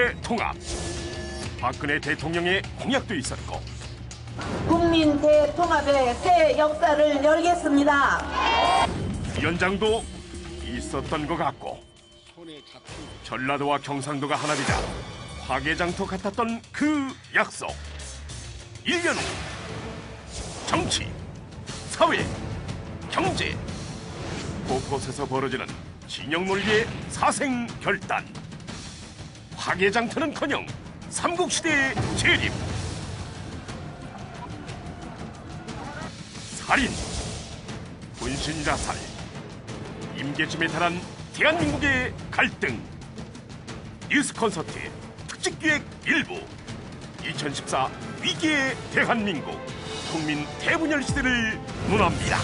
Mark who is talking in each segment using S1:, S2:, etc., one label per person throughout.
S1: 대통합. 박근혜 대통령의 공약도 있었고
S2: 국민 대통합의 새 역사를 열겠습니다.
S1: 위원장도 있었던 것 같고 전라도와 경상도가 하나되자 화개장터 같았던 그 약속. 1년 후 정치, 사회, 경제 곳곳에서 벌어지는 진영 논리의 사생결단. 화개장터는커녕 삼국시대의 재림, 살인, 분신자살, 임계점에 달한 대한민국의 갈등. 뉴스 콘서트의 특집기획 일부. 2014 위기의 대한민국, 국민 대분열 시대를 논합니다.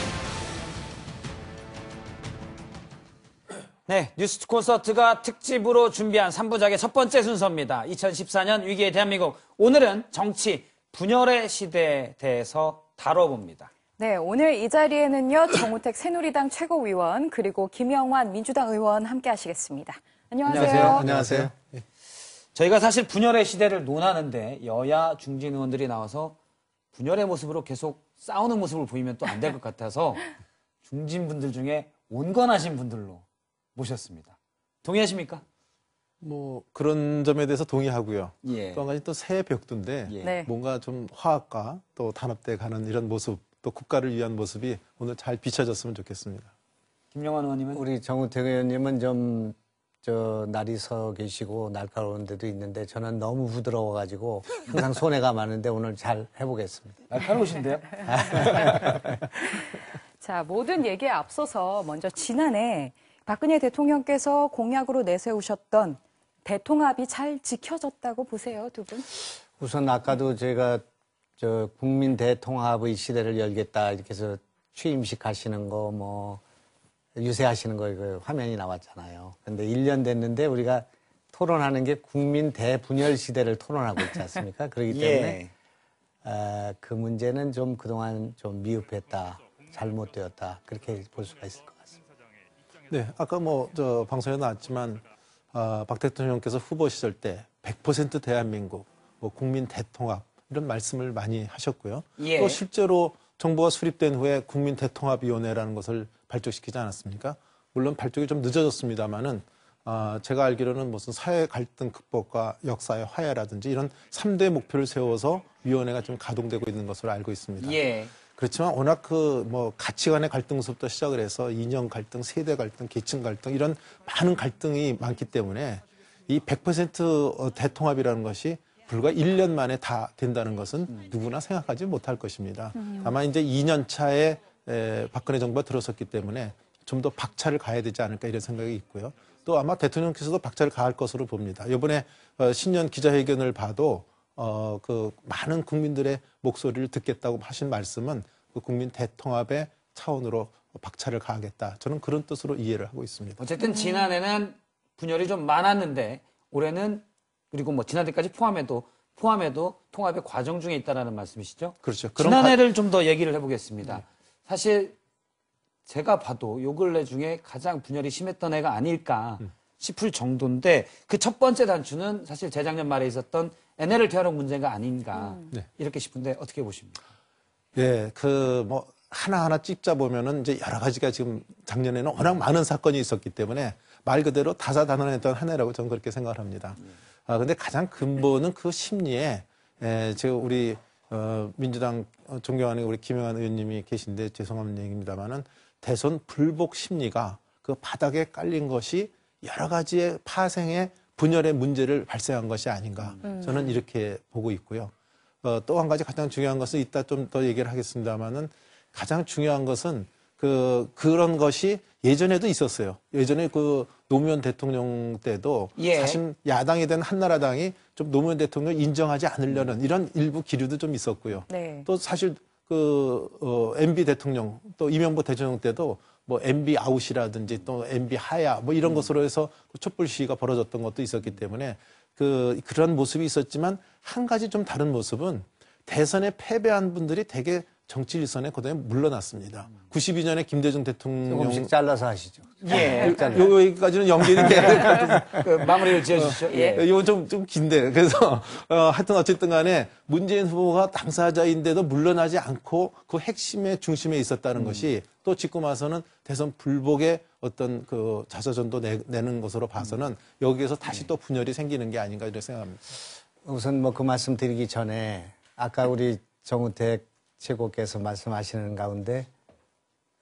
S3: 네, 뉴스 콘서트가 특집으로 준비한 3부작의 첫 번째 순서입니다. 2014년 위기의 대한민국. 오늘은 정치, 분열의 시대에 대해서 다뤄봅니다.
S4: 네, 오늘 이 자리에는요, 정우택 새누리당 최고위원, 그리고 김영환 민주당 의원 함께 하시겠습니다. 안녕하세요.
S5: 안녕하세요.
S3: 저희가 사실 분열의 시대를 논하는데 여야 중진 의원들이 나와서 분열의 모습으로 계속 싸우는 모습을 보이면 또 안 될 것 같아서 중진 분들 중에 온건하신 분들로 모셨습니다. 동의하십니까?
S5: 뭐 그런 점에 대해서 동의하고요.
S3: 예.
S5: 또 한 가지 또 새 벽두인데
S4: 네.
S5: 뭔가 좀 화합과 또 단합돼 가는 이런 모습, 또 국가를 위한 모습이 오늘 잘 비춰졌으면 좋겠습니다.
S3: 김영환 의원님은?
S6: 우리 정우택 의원님은 좀 날이 서 계시고 날카로운 데도 있는데 저는 너무 부드러워가지고 항상 손해가 많은데 오늘 잘 해보겠습니다.
S3: 날카로우신데요?
S4: 자, 모든 얘기에 앞서서 먼저 지난해 박근혜 대통령께서 공약으로 내세우셨던 대통합이 잘 지켜졌다고 보세요, 두 분?
S6: 우선 아까도 제가 국민 대통합의 시대를 열겠다 이렇게 해서 취임식 하시는 거 뭐 유세하시는 거 이거 화면이 나왔잖아요. 근데 1년 됐는데 우리가 토론하는 게 국민 대분열 시대를 토론하고 있지 않습니까? 그렇기 때문에 그 문제는 좀 그동안 좀 미흡했다, 잘못되었다 그렇게 볼 수가 있을 것 같습니다.
S5: 네, 아까 방송에 나왔지만 박 대통령께서 후보 시절 때 100% 대한민국, 국민 대통합 이런 말씀을 많이 하셨고요.
S3: 예.
S5: 또 실제로 정부가 수립된 후에 국민 대통합위원회라는 것을 발족시키지 않았습니까? 물론 발족이 좀 늦어졌습니다만은 제가 알기로는 무슨 사회 갈등 극복과 역사의 화해라든지 이런 3대 목표를 세워서 위원회가 좀 가동되고 있는 것으로 알고 있습니다.
S3: 예.
S5: 그렇지만 워낙 가치관의 갈등부터 시작을 해서 이념 갈등, 세대 갈등, 계층 갈등 이런 많은 갈등이 많기 때문에 이 100% 대통합이라는 것이 불과 1년 만에 다 된다는 것은 누구나 생각하지 못할 것입니다. 다만 이제 2년 차에 박근혜 정부가 들어섰기 때문에 좀 더 박차를 가야 되지 않을까 이런 생각이 있고요. 또 아마 대통령께서도 박차를 가할 것으로 봅니다. 이번에 신년 기자회견을 봐도 그 많은 국민들의 목소리를 듣겠다고 하신 말씀은 그 국민 대통합의 차원으로 박차를 가하겠다. 저는 그런 뜻으로 이해를 하고 있습니다.
S3: 어쨌든 지난해는 분열이 좀 많았는데 올해는 그리고 지난해까지 포함해도 통합의 과정 중에 있다라는 말씀이시죠?
S5: 그렇죠.
S3: 지난해를 좀 더 얘기를 해보겠습니다. 사실 제가 봐도 요 근래 중에 가장 분열이 심했던 해가 아닐까 싶을 정도인데 그 첫 번째 단추는 사실 재작년 말에 있었던 NLL 퇴화록 문제가 아닌가 이렇게 싶은데 어떻게 보십니까?
S5: 예, 하나하나 찝자 보면은 이제 여러 가지가 지금 작년에는 워낙 많은 사건이 있었기 때문에 말 그대로 다사다난했던 한 해라고 저는 그렇게 생각을 합니다. 근데 가장 근본은 그 심리에, 지금 우리, 민주당 존경하는 우리 김영환 의원님이 계신데 죄송한 얘기입니다만은 대선 불복 심리가 그 바닥에 깔린 것이 여러 가지의 파생의 분열의 문제를 발생한 것이 아닌가. 저는 이렇게 보고 있고요. 또 한 가지 가장 중요한 것은 이따 좀 더 얘기를 하겠습니다만은 가장 중요한 것은 그런 것이 예전에도 있었어요. 예전에 노무현 대통령 때도 사실 야당이 된 한나라당이 좀 노무현 대통령을 인정하지 않으려는 이런 일부 기류도 좀 있었고요.
S4: 네.
S5: 또 사실 MB 대통령 또 이명박 대통령 때도 MB 아웃이라든지 또 MB 하야 이런 것으로 해서 촛불 시위가 벌어졌던 것도 있었기 때문에 그런 모습이 있었지만 한 가지 좀 다른 모습은 대선에 패배한 분들이 되게 정치 일선에 그다음에 물러났습니다. 92년에 김대중 대통령
S6: 조금씩 잘라서 하시죠.
S3: 예.
S5: 여기까지는 연결이 돼.
S3: 그 마무리를 지어주시죠. 예.
S5: 이건 좀 긴데. 그래서, 하여튼 어쨌든 간에 문재인 후보가 당사자인데도 물러나지 않고 그 핵심의 중심에 있었다는 것이 또 지금 와서는 대선 불복의 어떤 그 자서전도 내는 것으로 봐서는 여기에서 다시 또 분열이 생기는 게 아닌가 이렇게 생각합니다.
S6: 우선 뭐 그 말씀 드리기 전에 아까 우리 정우택 최고께서 말씀하시는 가운데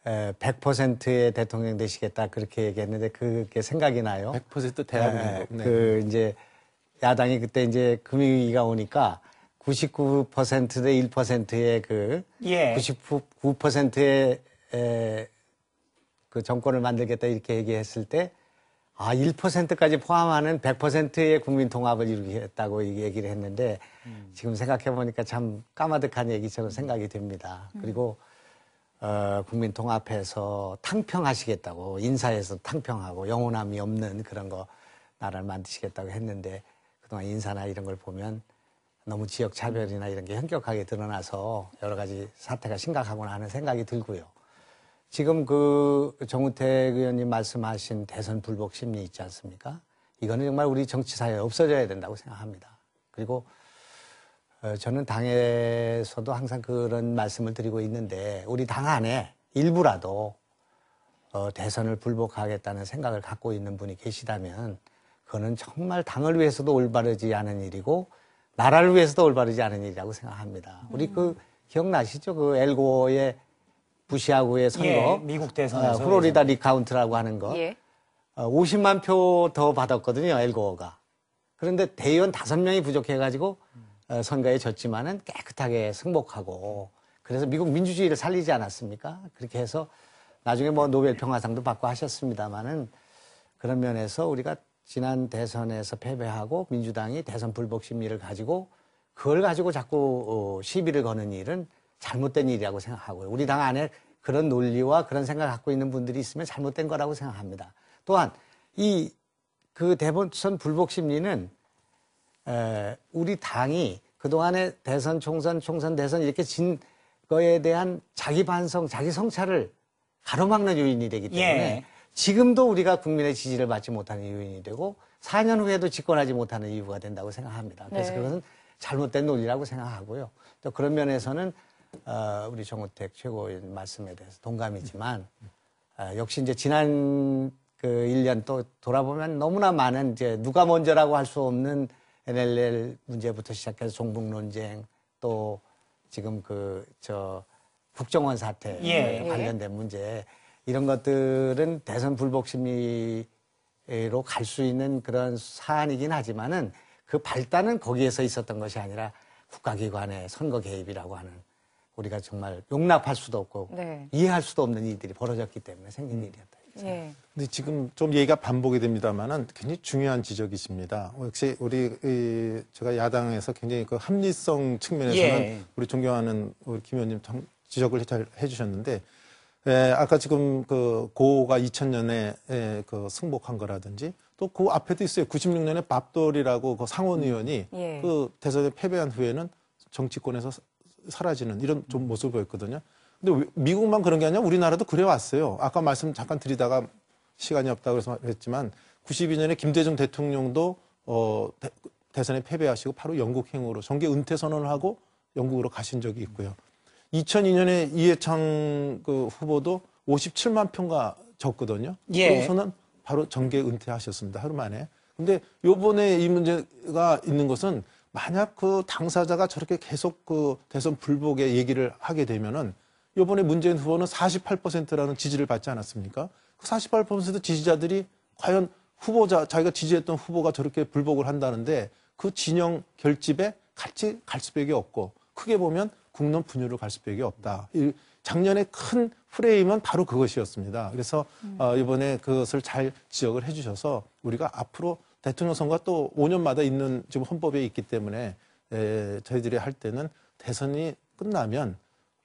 S6: 100%의 대통령 되시겠다 그렇게 얘기했는데 그게 생각이 나요.
S5: 100% 대한민국. 네.
S6: 그 이제 야당이 그때 이제 금융위기가 오니까 99%대 1%의 그
S3: 예.
S6: 99%의 그 정권을 만들겠다 이렇게 얘기했을 때 1%까지 포함하는 100%의 국민 통합을 이루겠다고 얘기를 했는데 지금 생각해 보니까 참 까마득한 얘기처럼 생각이 됩니다. 그리고 국민 통합해서 탕평하시겠다고 인사에서 탕평하고 영혼함이 없는 그런 거 나라를 만드시겠다고 했는데 그동안 인사나 이런 걸 보면 너무 지역 차별이나 이런 게 현격하게 드러나서 여러 가지 사태가 심각하구나 하는 생각이 들고요. 지금 그 정우택 의원님 말씀하신 대선 불복 심리 있지 않습니까? 이거는 정말 우리 정치사회에 없어져야 된다고 생각합니다. 그리고 저는 당에서도 항상 그런 말씀을 드리고 있는데 우리 당 안에 일부라도 대선을 불복하겠다는 생각을 갖고 있는 분이 계시다면 그거는 정말 당을 위해서도 올바르지 않은 일이고 나라를 위해서도 올바르지 않은 일이라고 생각합니다. 우리 그 기억나시죠? 그 엘고의 부시하고의 선거,
S3: 예, 미국 대선에서
S6: 플로리다 리카운트라고 하는 거,
S4: 예.
S6: 50만 표 더 받았거든요, 엘고어가. 그런데 대의원 5명이 부족해가지고 선거에 졌지만은 깨끗하게 승복하고, 그래서 미국 민주주의를 살리지 않았습니까? 그렇게 해서 나중에 뭐 노벨 평화상도 받고 하셨습니다만은 그런 면에서 우리가 지난 대선에서 패배하고 민주당이 대선 불복 심리를 가지고 그걸 가지고 자꾸 시비를 거는 일은 잘못된 일이라고 생각하고요. 우리 당 안에 그런 논리와 그런 생각을 갖고 있는 분들이 있으면 잘못된 거라고 생각합니다. 또한 그 대선 불복 심리는 우리 당이 그동안에 대선, 총선, 대선 이렇게 진 거에 대한 자기 반성, 자기 성찰을 가로막는 요인이 되기 때문에
S3: 예.
S6: 지금도 우리가 국민의 지지를 받지 못하는 요인이 되고 4년 후에도 집권하지 못하는 이유가 된다고 생각합니다. 그래서
S4: 네.
S6: 그것은 잘못된 논리라고 생각하고요. 또 그런 면에서는 우리 정우택 최고위원 말씀에 대해서 동감이지만 역시 이제 지난 그 1년 또 돌아보면 너무나 많은 이제 누가 먼저라고 할 수 없는 NLL 문제부터 시작해서 종북 논쟁 또 지금 국정원 사태
S3: 예.
S6: 관련된 문제 이런 것들은 대선 불복 심리로 갈 수 있는 그런 사안이긴 하지만은 그 발단은 거기에서 있었던 것이 아니라 국가기관의 선거 개입이라고 하는 우리가 정말 용납할 수도 없고
S4: 네.
S6: 이해할 수도 없는 일들이 벌어졌기 때문에 생긴 일이었다.
S4: 예.
S5: 근데 지금 좀 얘기가 반복이 됩니다만은 굉장히 중요한 지적이십니다. 역시 제가 야당에서 굉장히 그 합리성 측면에서는
S3: 예.
S5: 우리 존경하는 우리 김 의원님 지적을 잘 해주셨는데, 아까 지금 그 고가 2000년에 그 승복한 거라든지 또 그 앞에도 있어요. 96년에 밥돌이라고 그 상원 의원이
S4: 예.
S5: 그 대선에 패배한 후에는 정치권에서 사라지는 이런 좀 모습을 보였거든요. 근데 미국만 그런 게 아니라 우리나라도 그래왔어요. 아까 말씀 잠깐 드리다가 시간이 없다고 해서 했지만 92년에 김대중 대통령도 대선에 패배하시고 바로 영국행으로 정계 은퇴 선언을 하고 영국으로 가신 적이 있고요. 2002년에 이해창 그 후보도 57만 표가 졌거든요.
S3: 예.
S5: 그러고서는 바로 정계 은퇴하셨습니다. 하루 만에. 근데 요번에 이 문제가 있는 것은 만약 그 당사자가 저렇게 계속 그 대선 불복의 얘기를 하게 되면은 요번에 문재인 후보는 48%라는 지지를 받지 않았습니까? 그 48% 지지자들이 과연 자기가 지지했던 후보가 저렇게 불복을 한다는데 그 진영 결집에 같이 갈 수밖에 없고 크게 보면 국론 분열을 갈 수밖에 없다. 작년에 큰 프레임은 바로 그것이었습니다. 그래서 이번에 그것을 잘 지적을 해 주셔서 우리가 앞으로 대통령 선거가 또 5년마다 있는 지금 헌법에 있기 때문에 저희들이 할 때는 대선이 끝나면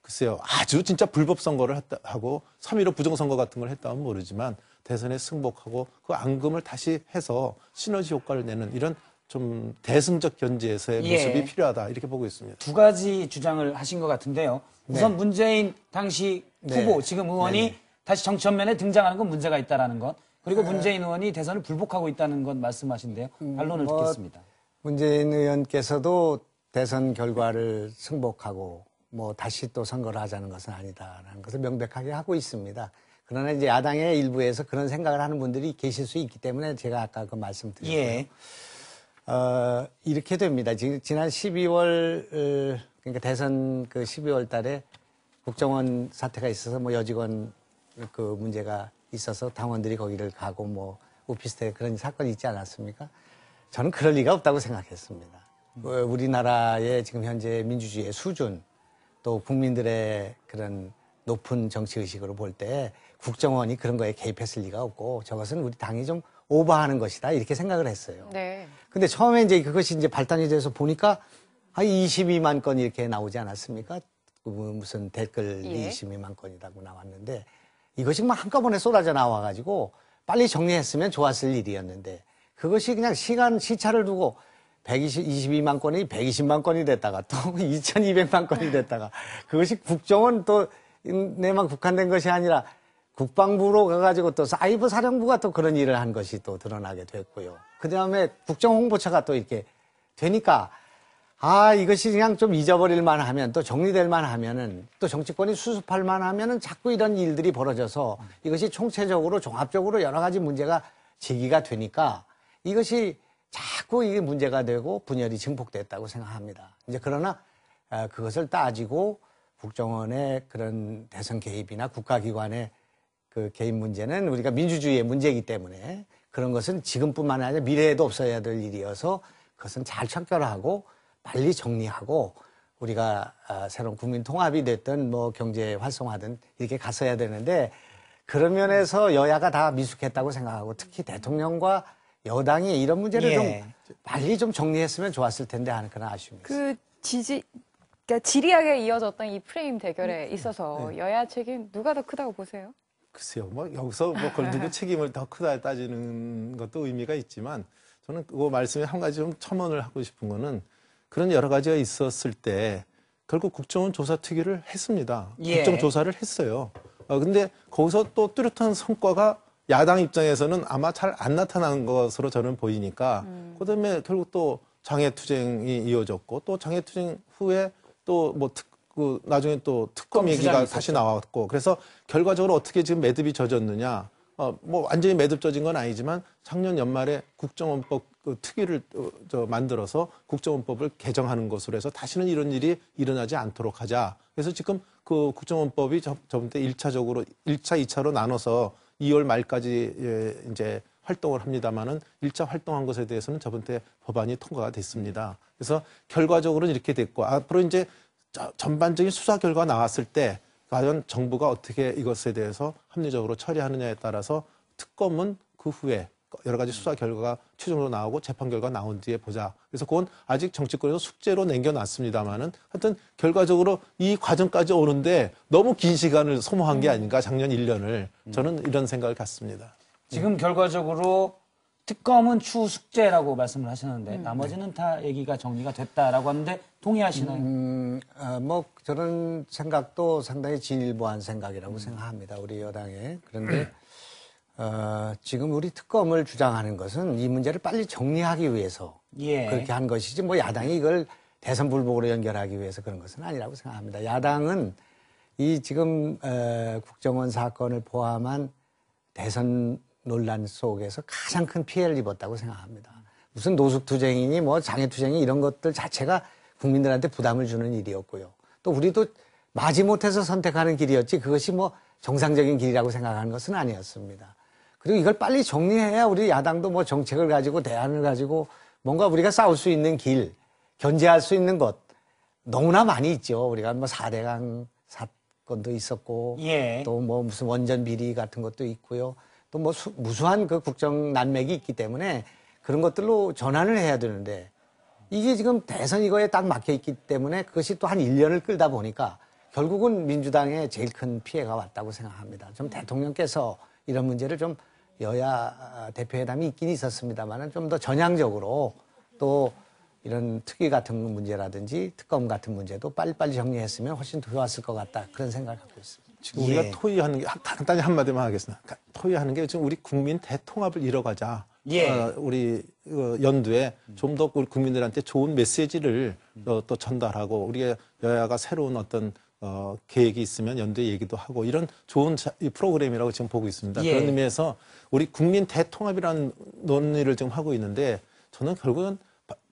S5: 글쎄요, 아주 진짜 불법 선거를 하고 3.15 부정선거 같은 걸 했다면 모르지만 대선에 승복하고 그 앙금을 다시 해서 시너지 효과를 내는 이런 좀 대승적 견지에서의
S3: 예.
S5: 모습이 필요하다 이렇게 보고 있습니다.
S3: 두 가지 주장을 하신 것 같은데요. 우선
S6: 네.
S3: 문재인 당시 후보, 지금 의원이
S6: 네네.
S3: 다시 정치 전면에 등장하는 건 문제가 있다라는 것. 그리고 문재인 의원이 대선을 불복하고 있다는 건 말씀하신데요. 반론을 듣겠습니다.
S6: 문재인 의원께서도 대선 결과를 승복하고 뭐 다시 또 선거를 하자는 것은 아니다라는 것을 명백하게 하고 있습니다. 그러나 이제 야당의 일부에서 그런 생각을 하는 분들이 계실 수 있기 때문에 제가 아까 그 말씀드렸고요.
S3: 예.
S6: 이렇게 됩니다. 지난 12월 그러니까 대선 그 12월 달에 국정원 사태가 있어서 뭐 여직원 그 문제가 있어서 당원들이 거기를 가고 뭐 오피스텔 그런 사건이 있지 않았습니까? 저는 그럴 리가 없다고 생각했습니다. 우리나라의 지금 현재 민주주의의 수준 또 국민들의 그런 높은 정치의식으로 볼 때 국정원이 그런 거에 개입했을 리가 없고 저것은 우리 당이 좀 오버하는 것이다 이렇게 생각을 했어요.
S4: 네.
S6: 근데 처음에 이제 그것이 이제 발단이 돼서 보니까 한 22만 건 이렇게 나오지 않았습니까? 무슨 댓글
S4: 예.
S6: 22만 건이라고 나왔는데 이것이 막 한꺼번에 쏟아져 나와가지고 빨리 정리했으면 좋았을 일이었는데 그것이 그냥 시차를 두고 22만 건이 120만 건이 됐다가 또 2200만 건이 됐다가 그것이 국정원 또 내만 국한된 것이 아니라 국방부로 가가지고 또 사이버 사령부가 또 그런 일을 한 것이 또 드러나게 됐고요. 그 다음에 국정홍보처가 또 이렇게 되니까 이것이 그냥 좀 잊어버릴 만 하면 또 정리될 만 하면은 또 정치권이 수습할 만 하면은 자꾸 이런 일들이 벌어져서 이것이 총체적으로 종합적으로 여러 가지 문제가 제기가 되니까 이것이 자꾸 이게 문제가 되고 분열이 증폭됐다고 생각합니다. 이제 그러나 그것을 따지고 국정원의 그런 대선 개입이나 국가기관의 그 개입 문제는 우리가 민주주의의 문제이기 때문에 그런 것은 지금뿐만 아니라 미래에도 없어야 될 일이어서 그것은 잘 척결하고 빨리 정리하고 우리가 새로운 국민 통합이 됐든 뭐 경제 활성화든 이렇게 갔어야 되는데 그런 면에서 여야가 다 미숙했다고 생각하고 특히 대통령과 여당이 이런 문제를
S3: 예.
S6: 좀 빨리 좀 정리했으면 좋았을 텐데 하는 그런 아쉬움이 있습니다.
S4: 그러니까 지리하게 이어졌던 이 프레임 대결에 있어서 여야 책임 누가 더 크다고 보세요?
S5: 글쎄요, 뭐 여기서 뭐 그걸 누구 책임을 더 크다 따지는 것도 의미가 있지만 저는 그 말씀에 한 가지 좀 첨언을 하고 싶은 거는 그런 여러 가지가 있었을 때 결국 국정원 조사 특위를 했습니다.
S3: 예.
S5: 국정조사를 했어요. 근데 거기서 또 뚜렷한 성과가 야당 입장에서는 아마 잘 안 나타난 것으로 저는 보이니까 그다음에 결국 또 장애투쟁이 이어졌고 또 장애투쟁 후에 또 뭐 나중에 또 특검 얘기가 다시 나왔고 그래서 결과적으로 어떻게 지금 매듭이 젖었느냐 뭐 완전히 매듭 젖은 건 아니지만 작년 연말에 국정원법 그 특위를 만들어서 국정원법을 개정하는 것으로 해서 다시는 이런 일이 일어나지 않도록 하자. 그래서 지금 그 국정원법이 저번 때 1차, 2차로 나눠서 2월 말까지 이제 활동을 합니다만은 1차 활동한 것에 대해서는 저번 때 법안이 통과가 됐습니다. 그래서 결과적으로는 이렇게 됐고 앞으로 이제 전반적인 수사 결과가 나왔을 때 과연 정부가 어떻게 이것에 대해서 합리적으로 처리하느냐에 따라서 특검은 그 후에 여러 가지 수사 결과가 최종적으로 나오고 재판 결과가 나온 뒤에 보자. 그래서 그건 아직 정치권에서 숙제로 남겨놨습니다만은 하여튼 결과적으로 이 과정까지 오는데 너무 긴 시간을 소모한 게 아닌가 작년 1년을 저는 이런 생각을 갖습니다.
S3: 지금 결과적으로 특검은 추후 숙제라고 말씀을 하셨는데 나머지는 다 얘기가 정리가 됐다라고 하는데 동의하시나요?
S6: 뭐 저런 생각도 상당히 진일보한 생각이라고 생각합니다. 우리 여당에. 그런데 지금 우리 특검을 주장하는 것은 이 문제를 빨리 정리하기 위해서
S3: 예.
S6: 그렇게 한 것이지 뭐 야당이 이걸 대선 불복으로 연결하기 위해서 그런 것은 아니라고 생각합니다. 야당은 이 지금 국정원 사건을 포함한 대선 논란 속에서 가장 큰 피해를 입었다고 생각합니다. 무슨 노숙투쟁이니 뭐 장애투쟁이 이런 것들 자체가 국민들한테 부담을 주는 일이었고요. 또 우리도 마지못해서 선택하는 길이었지 그것이 뭐 정상적인 길이라고 생각하는 것은 아니었습니다. 그리고 이걸 빨리 정리해야 우리 야당도 뭐 정책을 가지고 대안을 가지고 뭔가 우리가 싸울 수 있는 길, 견제할 수 있는 것 너무나 많이 있죠. 우리가 뭐 4대강 사건도 있었고
S3: 예.
S6: 또 뭐 무슨 원전 비리 같은 것도 있고요. 또 뭐 무수한 그 국정 난맥이 있기 때문에 그런 것들로 전환을 해야 되는데 이게 지금 대선 이거에 딱 막혀 있기 때문에 그것이 또 한 1년을 끌다 보니까 결국은 민주당에 제일 큰 피해가 왔다고 생각합니다. 좀 대통령께서 이런 문제를 좀 여야 대표회담이 있긴 있었습니다만은 좀 더 전향적으로 또 이런 특위 같은 문제라든지 특검 같은 문제도 빨리빨리 정리했으면 훨씬 더 좋았을 것 같다. 그런 생각을 갖고 있습니다.
S5: 지금 우리가 토의하는 게 간단히 한마디만 하겠습니다. 토의하는 게 지금 우리 국민 대통합을 이뤄가자. 우리 연두에 좀 더 우리 국민들한테 좋은 메시지를 또 전달하고 우리가 여야가 새로운 어떤 계획이 있으면 연두에 얘기도 하고 이런 좋은 프로그램이라고 지금 보고 있습니다. 그런 의미에서 우리 국민 대통합이라는 논의를 지금 하고 있는데 저는 결국은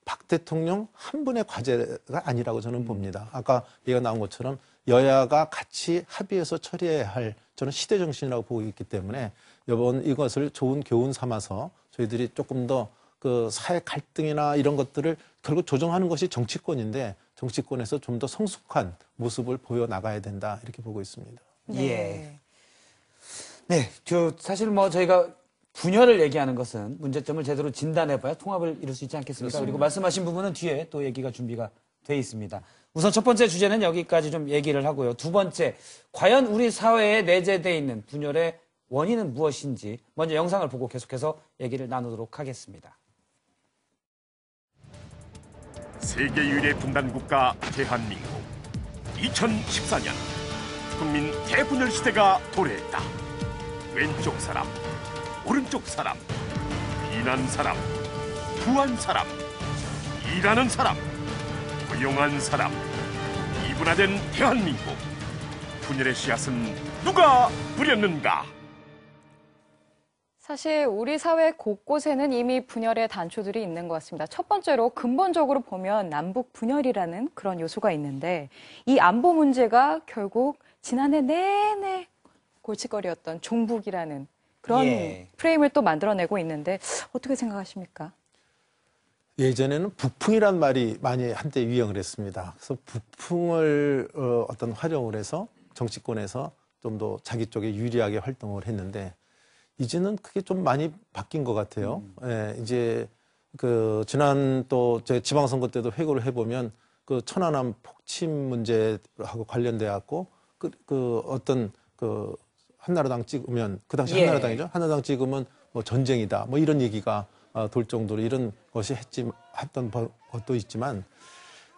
S5: 박 대통령 한 분의 과제가 아니라고 저는 봅니다. 아까 얘기가 나온 것처럼 여야가 같이 합의해서 처리해야 할 저는 시대 정신이라고 보고 있기 때문에 이번 이것을 좋은 교훈 삼아서 저희들이 조금 더 그 사회 갈등이나 이런 것들을 결국 조정하는 것이 정치권인데 정치권에서 좀 더 성숙한 모습을 보여 나가야 된다 이렇게 보고 있습니다.
S3: 네. 네, 사실 뭐 저희가 분열을 얘기하는 것은 문제점을 제대로 진단해봐야 통합을 이룰 수 있지 않겠습니까? 그렇습니다. 그리고 말씀하신 부분은 뒤에 또 얘기가 준비가 돼 있습니다. 우선 첫 번째 주제는 여기까지 좀 얘기를 하고요. 두 번째, 과연 우리 사회에 내재되어 있는 분열의 원인은 무엇인지 먼저 영상을 보고 계속해서 얘기를 나누도록 하겠습니다.
S1: 세계 유일의 분단 국가 대한민국. 2014년 국민 대분열 시대가 도래했다. 왼쪽 사람, 오른쪽 사람, 비난 사람, 부한 사람, 일하는 사람, 고용한 사람, 이분화된 대한민국. 분열의 씨앗은 누가 뿌렸는가?
S4: 사실 우리 사회 곳곳에는 이미 분열의 단초들이 있는 것 같습니다. 첫 번째로 근본적으로 보면 남북 분열이라는 그런 요소가 있는데 이 안보 문제가 결국 지난해 내내 골칫거리였던 종북이라는 그런 프레임을 또 만들어내고 있는데 어떻게 생각하십니까?
S5: 예전에는 북풍이란 말이 많이 한때 유행을 했습니다. 그래서 북풍을 어떤 활용을 해서 정치권에서 좀 더 자기 쪽에 유리하게 활동을 했는데 이제는 그게 좀 많이 바뀐 것 같아요. 예, 이제 그 지난 또 제 지방선거 때도 회고를 해보면 그 천안함 폭침 문제하고 관련돼 갖고 그 어떤 그 한나라당 찍으면 그 당시 한나라당이죠. 한나라당 찍으면 뭐 전쟁이다. 뭐 이런 얘기가 돌 정도로 이런 것이 했던 것도 있지만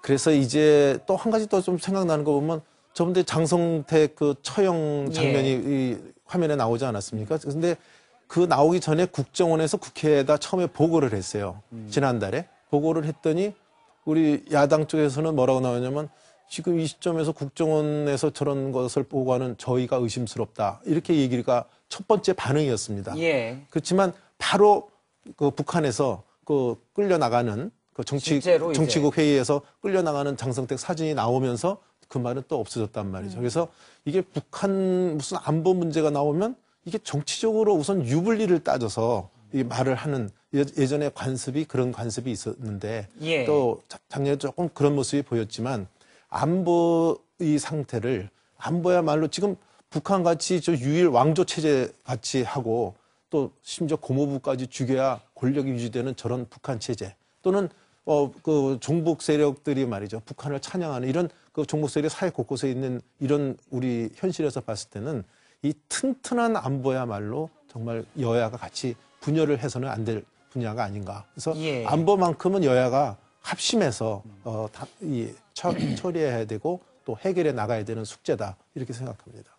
S5: 그래서 이제 또 한 가지 또 좀 생각나는 거 보면 저번에 장성택 그 처형 장면이 이 화면에 나오지 않았습니까? 근데 그 나오기 전에 국정원에서 국회에다 처음에 보고를 했어요. 지난달에. 보고를 했더니 우리 야당 쪽에서는 뭐라고 나오냐면 지금 이 시점에서 국정원에서 저런 것을 보고하는 저희가 의심스럽다. 이렇게 얘기가 첫 번째 반응이었습니다. 그렇지만 바로 그 북한에서 그 끌려나가는 그 정치국 회의에서 끌려나가는 장성택 사진이 나오면서 그 말은 또 없어졌단 말이죠. 그래서 이게 북한 무슨 안보 문제가 나오면 이게 정치적으로 우선 유불리를 따져서 이 말을 하는 예전에 그런 관습이 있었는데 또 작년에 조금 그런 모습이 보였지만 안보의 상태를 안보야말로 지금 북한같이 저 유일 왕조 체제 같이 하고 또 심지어 고모부까지 죽여야 권력이 유지되는 저런 북한 체제 또는 그 종북 세력들이 말이죠. 북한을 찬양하는 이런 그 종북 세력 사회 곳곳에 있는 이런 우리 현실에서 봤을 때는 이 튼튼한 안보야말로 정말 여야가 같이 분열을 해서는 안 될 분야가 아닌가. 그래서 안보만큼은 여야가 합심해서 처리해야 되고 또 해결해 나가야 되는 숙제다. 이렇게 생각합니다.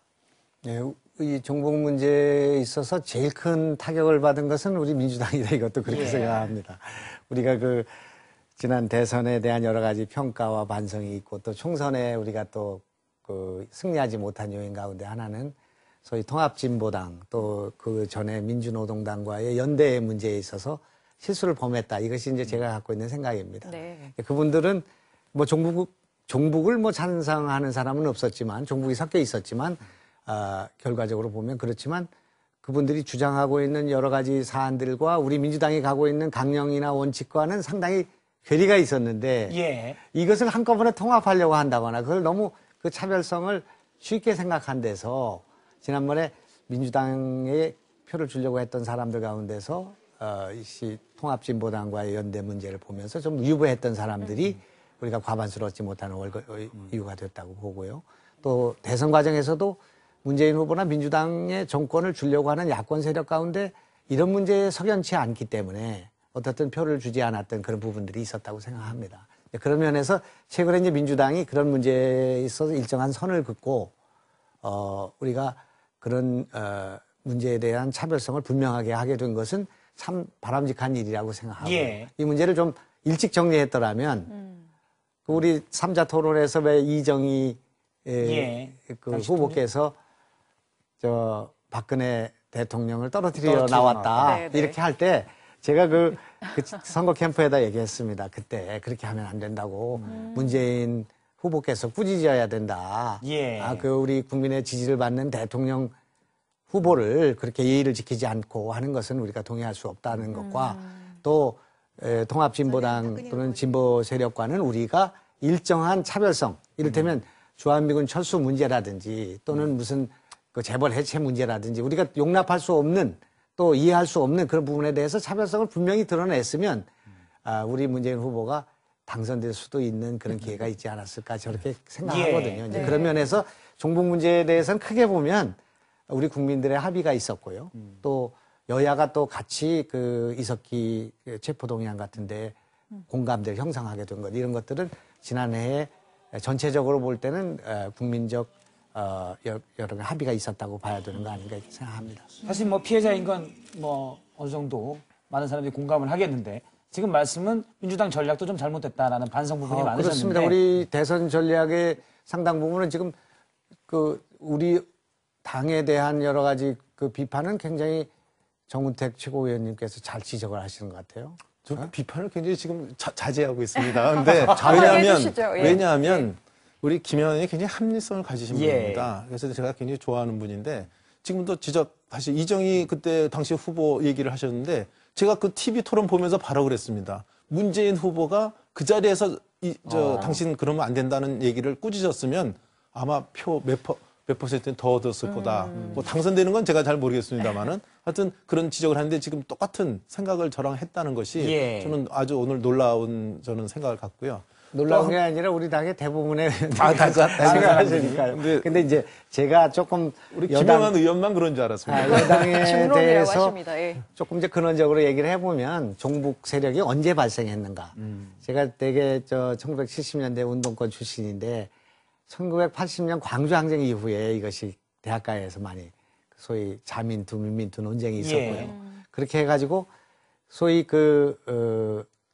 S6: 네, 이 종북 문제에 있어서 제일 큰 타격을 받은 것은 우리 민주당이다. 이것도 그렇게 생각합니다. 우리가 그 지난 대선에 대한 여러 가지 평가와 반성이 있고 또 총선에 우리가 또 그 승리하지 못한 요인 가운데 하나는 소위 통합진보당 또 그 전에 민주노동당과의 연대 문제에 있어서 실수를 범했다. 이것이 이제 제가 갖고 있는 생각입니다. 그분들은 뭐 종북을 뭐 찬성하는 사람은 없었지만 종북이 섞여 있었지만 결과적으로 보면 그렇지만 그분들이 주장하고 있는 여러 가지 사안들과 우리 민주당이 가고 있는 강령이나 원칙과는 상당히 괴리가 있었는데 이것을 한꺼번에 통합하려고 한다거나 그걸 너무 그 차별성을 쉽게 생각한 데서 지난번에 민주당에 표를 주려고 했던 사람들 가운데서 이 통합진보당과의 연대 문제를 보면서 좀 유보했던 사람들이 우리가 과반수를 얻지 못하는 이유가 됐다고 보고요. 또 대선 과정에서도 문재인 후보나 민주당의 정권을 주려고 하는 야권 세력 가운데 이런 문제에 석연치 않기 때문에 어떻든 표를 주지 않았던 그런 부분들이 있었다고 생각합니다. 그런 면에서 최근에 이제 민주당이 그런 문제에 있어서 일정한 선을 긋고 우리가 그런 문제에 대한 차별성을 분명하게 하게 된 것은 참 바람직한 일이라고 생각하고
S3: 예.
S6: 이 문제를 좀 일찍 정리했더라면 우리 3자 토론에서 왜 이정희 그 후보께서 저 박근혜 대통령을 떨어뜨려 나왔다
S4: 네네.
S6: 이렇게 할 때 제가 그 선거 캠프에다 얘기했습니다. 그때 그렇게 하면 안 된다고 문재인 후보께서 꾸짖어야 된다.
S3: 예.
S6: 그 우리 국민의 지지를 받는 대통령 후보를 그렇게 예의를 지키지 않고 하는 것은 우리가 동의할 수 없다는 것과 또 통합진보당 또는 진보 세력과는 우리가 일정한 차별성, 이를테면 주한미군 철수 문제라든지 또는 무슨 그 재벌 해체 문제라든지 우리가 용납할 수 없는 또 이해할 수 없는 그런 부분에 대해서 차별성을 분명히 드러냈으면 우리 문재인 후보가 당선될 수도 있는 그런 기회가 있지 않았을까 저렇게 생각하거든요. 이제 그런 면에서 종북 문제에 대해서는 크게 보면 우리 국민들의 합의가 있었고요. 또 여야가 또 같이 그 이석기 체포동의안 같은데 공감대를 형성하게 된 것, 이런 것들은 지난해에 전체적으로 볼 때는 국민적 여러 합의가 있었다고 봐야 되는 거 아닌가 이렇게 생각합니다.
S3: 사실 뭐 피해자인 건 뭐 어느 정도 많은 사람들이 공감을 하겠는데 지금 말씀은 민주당 전략도 좀 잘못됐다라는 반성 부분이 많으셨는데
S6: 그렇습니다. 우리 대선 전략의 상당 부분은 지금 그 우리 당에 대한 여러 가지 그 비판은 굉장히 정우택 최고위원님께서 잘 지적을 하시는 것 같아요.
S5: 저 비판을 굉장히 지금 자제하고 있습니다. 근데
S4: 해주시죠. 예.
S5: 왜냐하면 우리 김 의원이 굉장히 합리성을 가지신
S3: 예.
S5: 분입니다. 그래서 제가 굉장히 좋아하는 분인데 지금도 다시 이정희 그때 당시 후보 얘기를 하셨는데 제가 그 TV 토론 보면서 바로 그랬습니다. 문재인 후보가 그 자리에서 당신 그러면 안 된다는 얘기를 꾸짖었으면 아마 표 몇 퍼센트는 더 얻었을 거다. 뭐 당선되는 건 제가 잘 모르겠습니다만은 하여튼 그런 지적을 하는데 지금 똑같은 생각을 저랑 했다는 것이 저는 아주 오늘 놀라운 저는 생각을 갖고요.
S6: 놀라운 게 아니라 우리 당의 대부분의
S5: 다
S6: 생각하시니까요. 근데 이제 제가 조금
S5: 우리 김영환 의원만 그런 줄 알았습니다.
S6: 여당에
S4: 중론이라고
S6: 대해서
S4: 하십니다. 예.
S6: 조금 이제 근원적으로 얘기를 해보면 종북 세력이 언제 발생했는가. 제가 되게 1970년대 운동권 출신인데 1980년 광주항쟁 이후에 이것이 대학가에서 많이 소위 자민투, 민민투 논쟁이 있었고요. 그렇게 해가지고 소위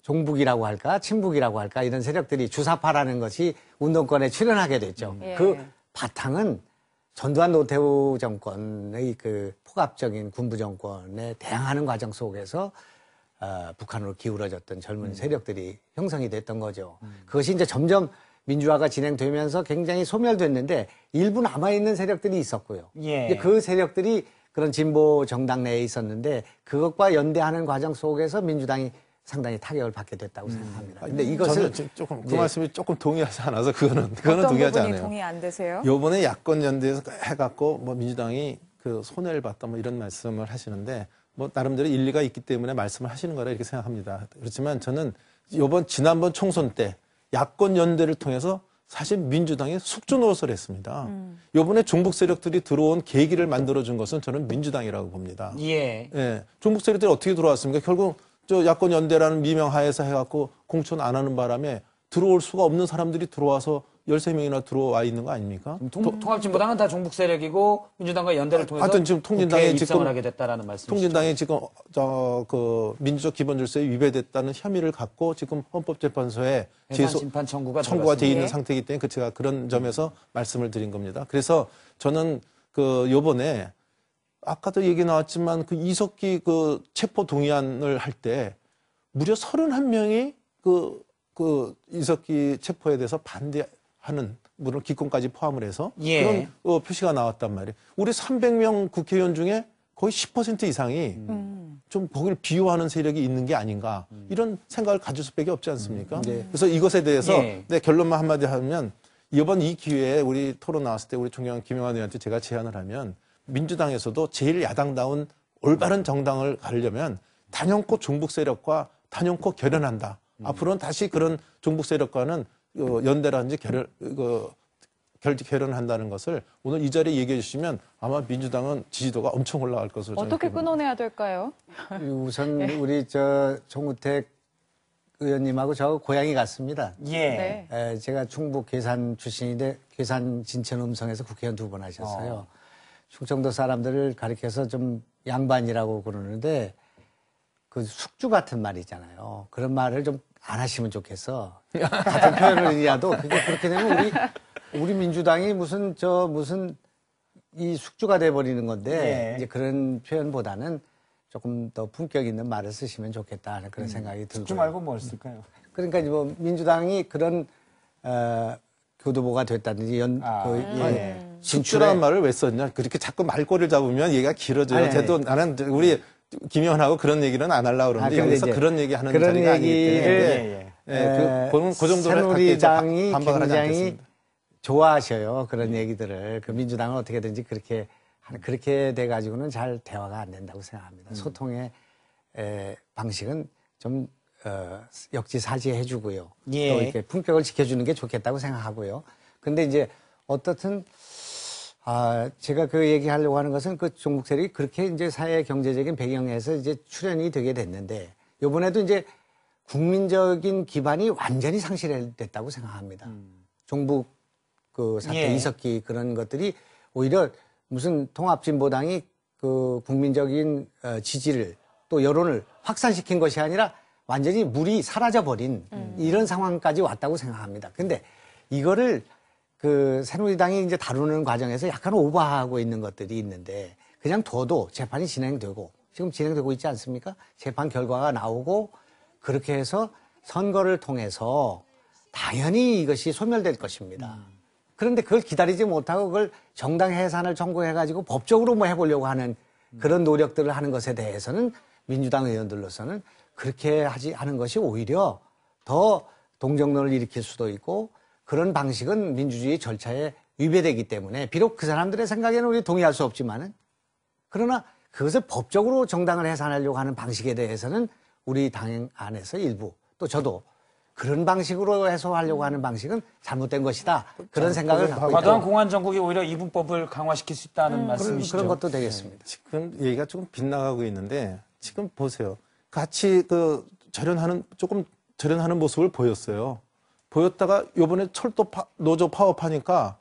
S6: 종북이라고 할까, 친북이라고 할까, 이런 세력들이 주사파라는 것이 운동권에 출연하게 됐죠. 그 바탕은 전두환 노태우 정권의 그 폭압적인 군부 정권에 대항하는 과정 속에서 북한으로 기울어졌던 젊은 세력들이 형성이 됐던 거죠. 그것이 이제 점점 민주화가 진행되면서 굉장히 소멸됐는데 일부 남아있는 세력들이 있었고요. 이제 그 세력들이 그런 진보 정당 내에 있었는데 그것과 연대하는 과정 속에서 민주당이 상당히 타격을 받게 됐다고 생각합니다. 근데 이것을
S5: 조금 그 말씀이 조금 동의하지 않아서 그거는 동의하지 않아요.
S4: 동의 안 되세요?
S5: 요번에 야권 연대에서 해갖고 뭐 민주당이 그 손해를 봤다 뭐 이런 말씀을 하시는데 뭐 나름대로 일리가 있기 때문에 말씀을 하시는 거라 이렇게 생각합니다. 그렇지만 저는 지난번 총선 때 야권 연대를 통해서 사실 민주당이 숙주 노릇을 했습니다. 요번에 종북 세력들이 들어온 계기를 만들어준 것은 저는 민주당이라고 봅니다. 종북 세력들이 어떻게 들어왔습니까? 결국 야권 연대라는 미명하에서 해갖고 공천 안 하는 바람에 들어올 수가 없는 사람들이 들어와서 13명이나 들어와 있는 거 아닙니까?
S3: 통합진보당은 다 종북 세력이고 민주당과 연대를 통해서
S5: 하여튼 지금 통진당이
S3: 입성을 하게 됐다라는 말씀이시죠.
S5: 통진당이 지금 그 민주적 기본 질서에 위배됐다는 혐의를 갖고 지금 헌법재판소에
S3: 심판 청구가
S5: 돼 있는 상태이기 때문에 제가 그런 점에서 말씀을 드린 겁니다. 그래서 저는 요번에 아까도 얘기 나왔지만 그 이석기 그 체포 동의안을 할 때 무려 31명이 그 이석기 체포에 대해서 반대하는 물론 기권까지 포함을 해서 그런 표시가 나왔단 말이에요. 우리 300명 국회의원 중에 거의 10% 이상이 좀 거기를 비호하는 세력이 있는 게 아닌가 이런 생각을 가질 수밖에 없지 않습니까? 그래서 이것에 대해서 내 결론만 한마디 하면 이번 이 기회에 우리 토론 나왔을 때 우리 존경하는 김영환 의원한테 제가 제안을 하면 민주당에서도 제일 야당다운 올바른 정당을 가려면 단연코 종북 세력과 단연코 결연한다. 앞으로는 다시 그런 종북 세력과는 연대라든지 결연한다는 것을 오늘 이 자리에 얘기해 주시면 아마 민주당은 지지도가 엄청 올라갈 것으로 저는
S4: 어떻게
S5: 기대합니다.
S4: 끊어내야 될까요?
S6: 우선 우리 정우택 의원님하고 저 고향이 같습니다.
S3: 예.
S4: 네.
S6: 제가 충북 괴산 출신인데 괴산 진천 음성에서 국회의원 2번 하셨어요. 충청도 사람들을 가리켜서 좀 양반이라고 그러는데 그 숙주 같은 말이잖아요. 그런 말을 좀 안 하시면 좋겠어. 같은 표현을이라도 그렇게 되면 우리 민주당이 무슨 이 숙주가 돼버리는 건데
S3: 예.
S6: 이제 그런 표현보다는 조금 더 품격 있는 말을 쓰시면 좋겠다 하는 그런 생각이 들고요.
S3: 숙주 말고 뭘 쓸까요?
S6: 그러니까 뭐 민주당이 그런 교도보가 됐다든지
S5: 숙주라는 말을 왜 썼냐? 그렇게 자꾸 말꼬리를 잡으면 얘기가 길어져요. 저도 나는 우리 김 의원하고 그런 얘기는 안 하려고 그러는데 여기서 그런 얘기 하는 자리가 아니기 때문에 그 정도로
S6: 새누리당이
S5: 반박을 하지
S6: 굉장히
S5: 않겠습니다.
S6: 좋아하셔요. 그런 얘기들을. 그 민주당은 어떻게든지 그렇게 돼가지고는 잘 대화가 안 된다고 생각합니다. 소통의 방식은 좀 역지사지해주고요.
S3: 예.
S6: 또 이렇게 품격을 지켜주는 게 좋겠다고 생각하고요. 근데 이제 어떻든 제가 그 얘기하려고 하는 것은 그 종북 세력이 그렇게 이제 사회 경제적인 배경에서 이제 출현이 되게 됐는데 이번에도 이제 국민적인 기반이 완전히 상실됐다고 생각합니다. 종북 그 사태 이석기 그런 것들이 오히려 무슨 통합진보당이 그 국민적인 지지를 또 여론을 확산시킨 것이 아니라 완전히 물이 사라져버린 이런 상황까지 왔다고 생각합니다. 근데 이거를 그 새누리당이 이제 다루는 과정에서 약간 오버하고 있는 것들이 있는데 그냥 둬도 재판이 진행되고 지금 진행되고 있지 않습니까? 재판 결과가 나오고 그렇게 해서 선거를 통해서 당연히 이것이 소멸될 것입니다. 그런데 그걸 기다리지 못하고 그걸 정당 해산을 청구해가지고 법적으로 뭐 해보려고 하는 그런 노력들을 하는 것에 대해서는 민주당 의원들로서는 그렇게 하는 것이 오히려 더 동정론을 일으킬 수도 있고 그런 방식은 민주주의 절차에 위배되기 때문에 비록 그 사람들의 생각에는 우리 동의할 수 없지만은 그러나 그것을 법적으로 정당을 해산하려고 하는 방식에 대해서는 우리 당 안에서 일부 또 저도 그런 방식으로 해소하려고 하는 방식은 잘못된 것이다. 그런 생각을 갖고
S3: 과도한
S6: 있다.
S3: 공안 정국이 오히려 이분법을 강화시킬 수 있다는 말씀이시죠.
S6: 그런 것도 되겠습니다.
S5: 지금 얘기가 조금 빗나가고 있는데 지금 보세요. 같이 조금 절연하는 모습을 보였어요. 보였다가 요번에 노조 파업하니까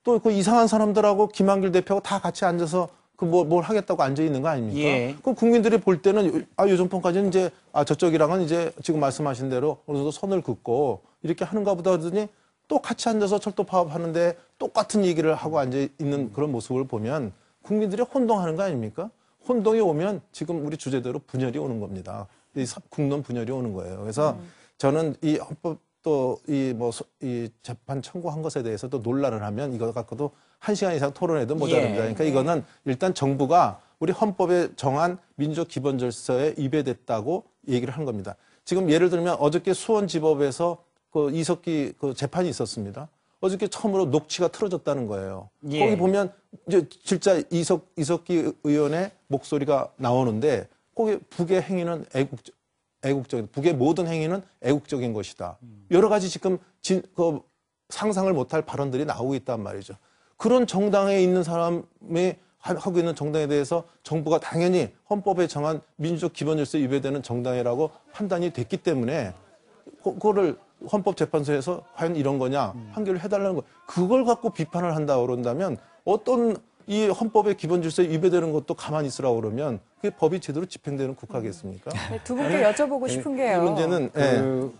S5: 또 그 이상한 사람들하고 김한길 대표하고 다 같이 앉아서 뭘 하겠다고 앉아 있는 거 아닙니까?
S3: 예.
S5: 그럼 국민들이 볼 때는 요즘까지는 이제 저쪽이랑은 이제 지금 말씀하신 대로 어느 정도 선을 긋고 이렇게 하는가 보다 하더니 또 같이 앉아서 철도 파업하는데 똑같은 얘기를 하고 앉아 있는 그런 모습을 보면 국민들이 혼동하는 거 아닙니까? 혼동이 오면 지금 우리 주제대로 분열이 오는 겁니다. 국론 분열이 오는 거예요. 그래서 저는 이 헌법 또 이 재판 청구한 것에 대해서도 논란을 하면 이거 갖고도 1시간 이상 토론해도 모자랍니다. 그러니까 이거는 일단 정부가 우리 헌법에 정한 민주적 기본 질서에 위배됐다고 얘기를 한 겁니다. 지금 예를 들면 어저께 수원지법에서 그 이석기 그 재판이 있었습니다. 어저께 처음으로 녹취가 틀어졌다는 거예요.
S3: 예.
S5: 거기 보면 이제 진짜 이석기 의원의 목소리가 나오는데 거기 북의 행위는 애국적인 북의 모든 행위는 애국적인 것이다. 여러 가지 지금 상상을 못할 발언들이 나오고 있단 말이죠. 그런 정당에 있는 사람이 하고 있는 정당에 대해서 정부가 당연히 헌법에 정한 민주적 기본 질서에 위배되는 정당이라고 판단이 됐기 때문에 그거를 헌법재판소에서 과연 이런 거냐 판결을 해달라는 거. 그걸 갖고 비판을 한다 그런다면 어떤 이 헌법의 기본 질서에 위배되는 것도 가만히 있으라고 그러면 그게 법이 제대로 집행되는 국가겠습니까?
S4: 네, 두 분께 여쭤보고 싶은 게요.
S5: 이 문제는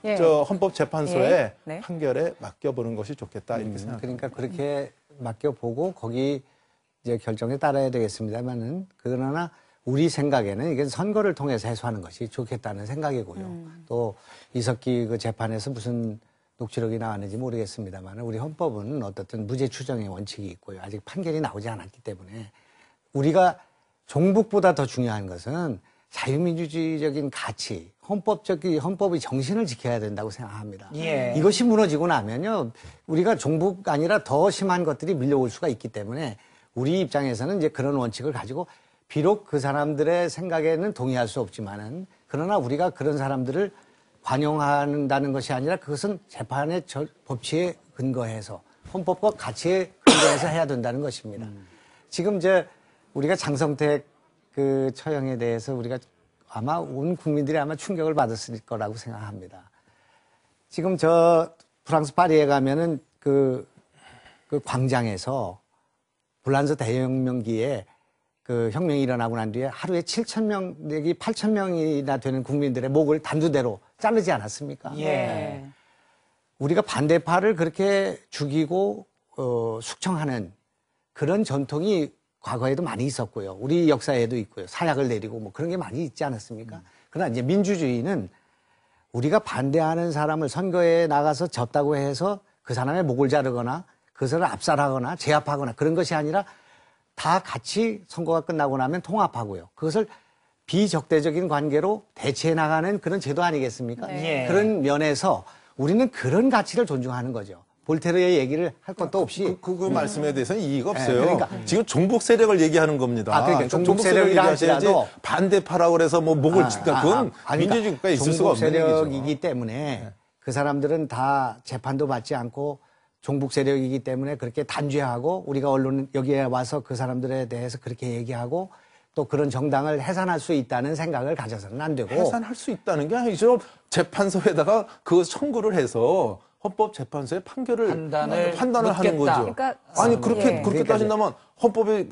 S4: 예.
S5: 저 헌법재판소의
S4: 예. 네.
S5: 판결에 맡겨보는 것이 좋겠다 이렇게 생각합니다.
S6: 그러니까 그렇게 맡겨보고 거기 이제 결정에 따라야 되겠습니다만은 그러나 우리 생각에는 이게 선거를 통해서 해소하는 것이 좋겠다는 생각이고요. 또 이석기 그 재판에서 무슨 녹취록이 나왔는지 모르겠습니다만 우리 헌법은 어떻든 무죄 추정의 원칙이 있고요. 아직 판결이 나오지 않았기 때문에 우리가 종북보다 더 중요한 것은 자유민주주의적인 가치, 헌법의 정신을 지켜야 된다고 생각합니다.
S3: 예.
S6: 이것이 무너지고 나면요, 우리가 종북 아니라 더 심한 것들이 밀려올 수가 있기 때문에 우리 입장에서는 이제 그런 원칙을 가지고 비록 그 사람들의 생각에는 동의할 수 없지만은 그러나 우리가 그런 사람들을 관용한다는 것이 아니라 그것은 재판의 법치에 근거해서 헌법과 같이 근거해서 해야 된다는 것입니다. 지금 우리가 장성택 그 처형에 대해서 우리가 아마 온 국민들이 아마 충격을 받았을 거라고 생각합니다. 지금 프랑스 파리에 가면은 그 광장에서 불란서 대혁명기에 그 혁명이 일어나고 난 뒤에 하루에 7,000명 내지 8,000명이나 되는 국민들의 목을 단두대로 자르지 않았습니까?
S4: 예.
S6: 우리가 반대파를 그렇게 죽이고 숙청하는 그런 전통이 과거에도 많이 있었고요. 우리 역사에도 있고요. 사약을 내리고 뭐 그런 게 많이 있지 않았습니까? 그러나 이제 민주주의는 우리가 반대하는 사람을 선거에 나가서 졌다고 해서 그 사람의 목을 자르거나 그 사람을 압살하거나 제압하거나 그런 것이 아니라 다 같이 선거가 끝나고 나면 통합하고요. 그것을 비적대적인 관계로 대체해 나가는 그런 제도 아니겠습니까?
S4: 네.
S6: 그런 면에서 우리는 그런 가치를 존중하는 거죠. 볼테르의 얘기를 할 것도 없이.
S5: 그 말씀에 대해서는 이의가 없어요.
S6: 그러니까.
S5: 지금 종북 세력을 얘기하는 겁니다.
S6: 그러니까 종북 세력이라 할지라도
S5: 반대파라고 그래서 뭐 목을 칠까 그건 민주주의 국가에 있을 수가 없는 얘기죠.
S6: 종북 세력이기 때문에 그 사람들은 다 재판도 받지 않고 종북 세력이기 때문에 그렇게 단죄하고 우리가 언론 여기에 와서 그 사람들에 대해서 그렇게 얘기하고 또 그런 정당을 해산할 수 있다는 생각을 가져서는 안 되고.
S5: 해산할 수 있다는 게 아니죠. 재판소에다가 그 청구를 해서 헌법재판소의 판단을 하는 거죠.
S4: 그러니까,
S5: 아니 그렇게
S6: 그러니까
S5: 따진다면 헌법에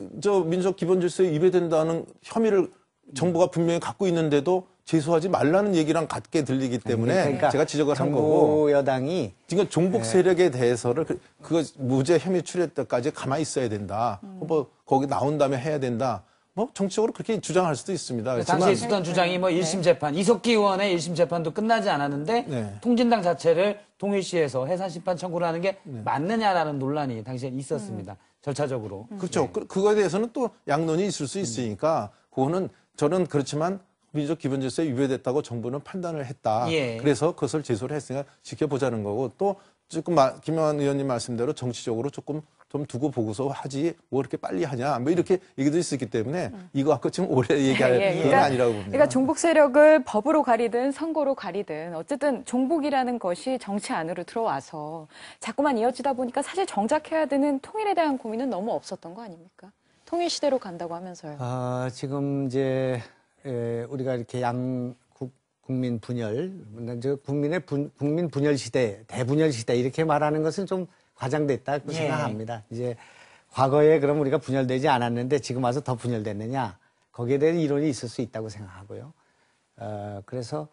S5: 민족 기본 질서에 위배된다는 혐의를 정부가 분명히 갖고 있는데도 제소하지 말라는 얘기랑 같게 들리기 때문에
S6: 그러니까
S5: 제가 지적을 한 거고.
S6: 정부 여당이
S5: 지금 종북 세력에 대해서를 그거 무죄 혐의 추리할 때까지 가만히 있어야 된다. 거기 나온 다음에 해야 된다. 뭐 정치적으로 그렇게 주장할 수도 있습니다.
S3: 당시에 있었던 주장이 뭐 1심 재판, 이석기 의원의 1심 재판도 끝나지 않았는데
S5: 네.
S3: 통진당 자체를 통일시에서 해산 심판 청구를 하는 게 맞느냐라는 논란이 당시에 있었습니다. 절차적으로.
S5: 그렇죠. 그거에 대해서는 또 양론이 있을 수 있으니까 그거는 저는 그렇지만 민족 기본 질서에 위배됐다고 정부는 판단을 했다.
S3: 예.
S5: 그래서 그것을 제소를 했으니까 지켜보자는 거고 또 조금 김영환 의원님 말씀대로 정치적으로 조금 좀 두고 보고서 하지 뭐 이렇게 빨리 하냐 뭐 이렇게 얘기도 있었기 때문에 이거 갖고 지금 오래 얘기할 건 아니라고 봅니다.
S4: 그러니까 종북 세력을 법으로 가리든 선거로 가리든 어쨌든 종북이라는 것이 정치 안으로 들어와서 자꾸만 이어지다 보니까 사실 정작해야 되는 통일에 대한 고민은 너무 없었던 거 아닙니까? 통일 시대로 간다고 하면서요.
S6: 지금 이제 우리가 이렇게 국민 분열, 국민 분열 시대, 대분열 시대 이렇게 말하는 것은 좀 과장됐다고 생각합니다. 이제 과거에 그럼 우리가 분열되지 않았는데 지금 와서 더 분열됐느냐? 거기에 대한 이론이 있을 수 있다고 생각하고요. 그래서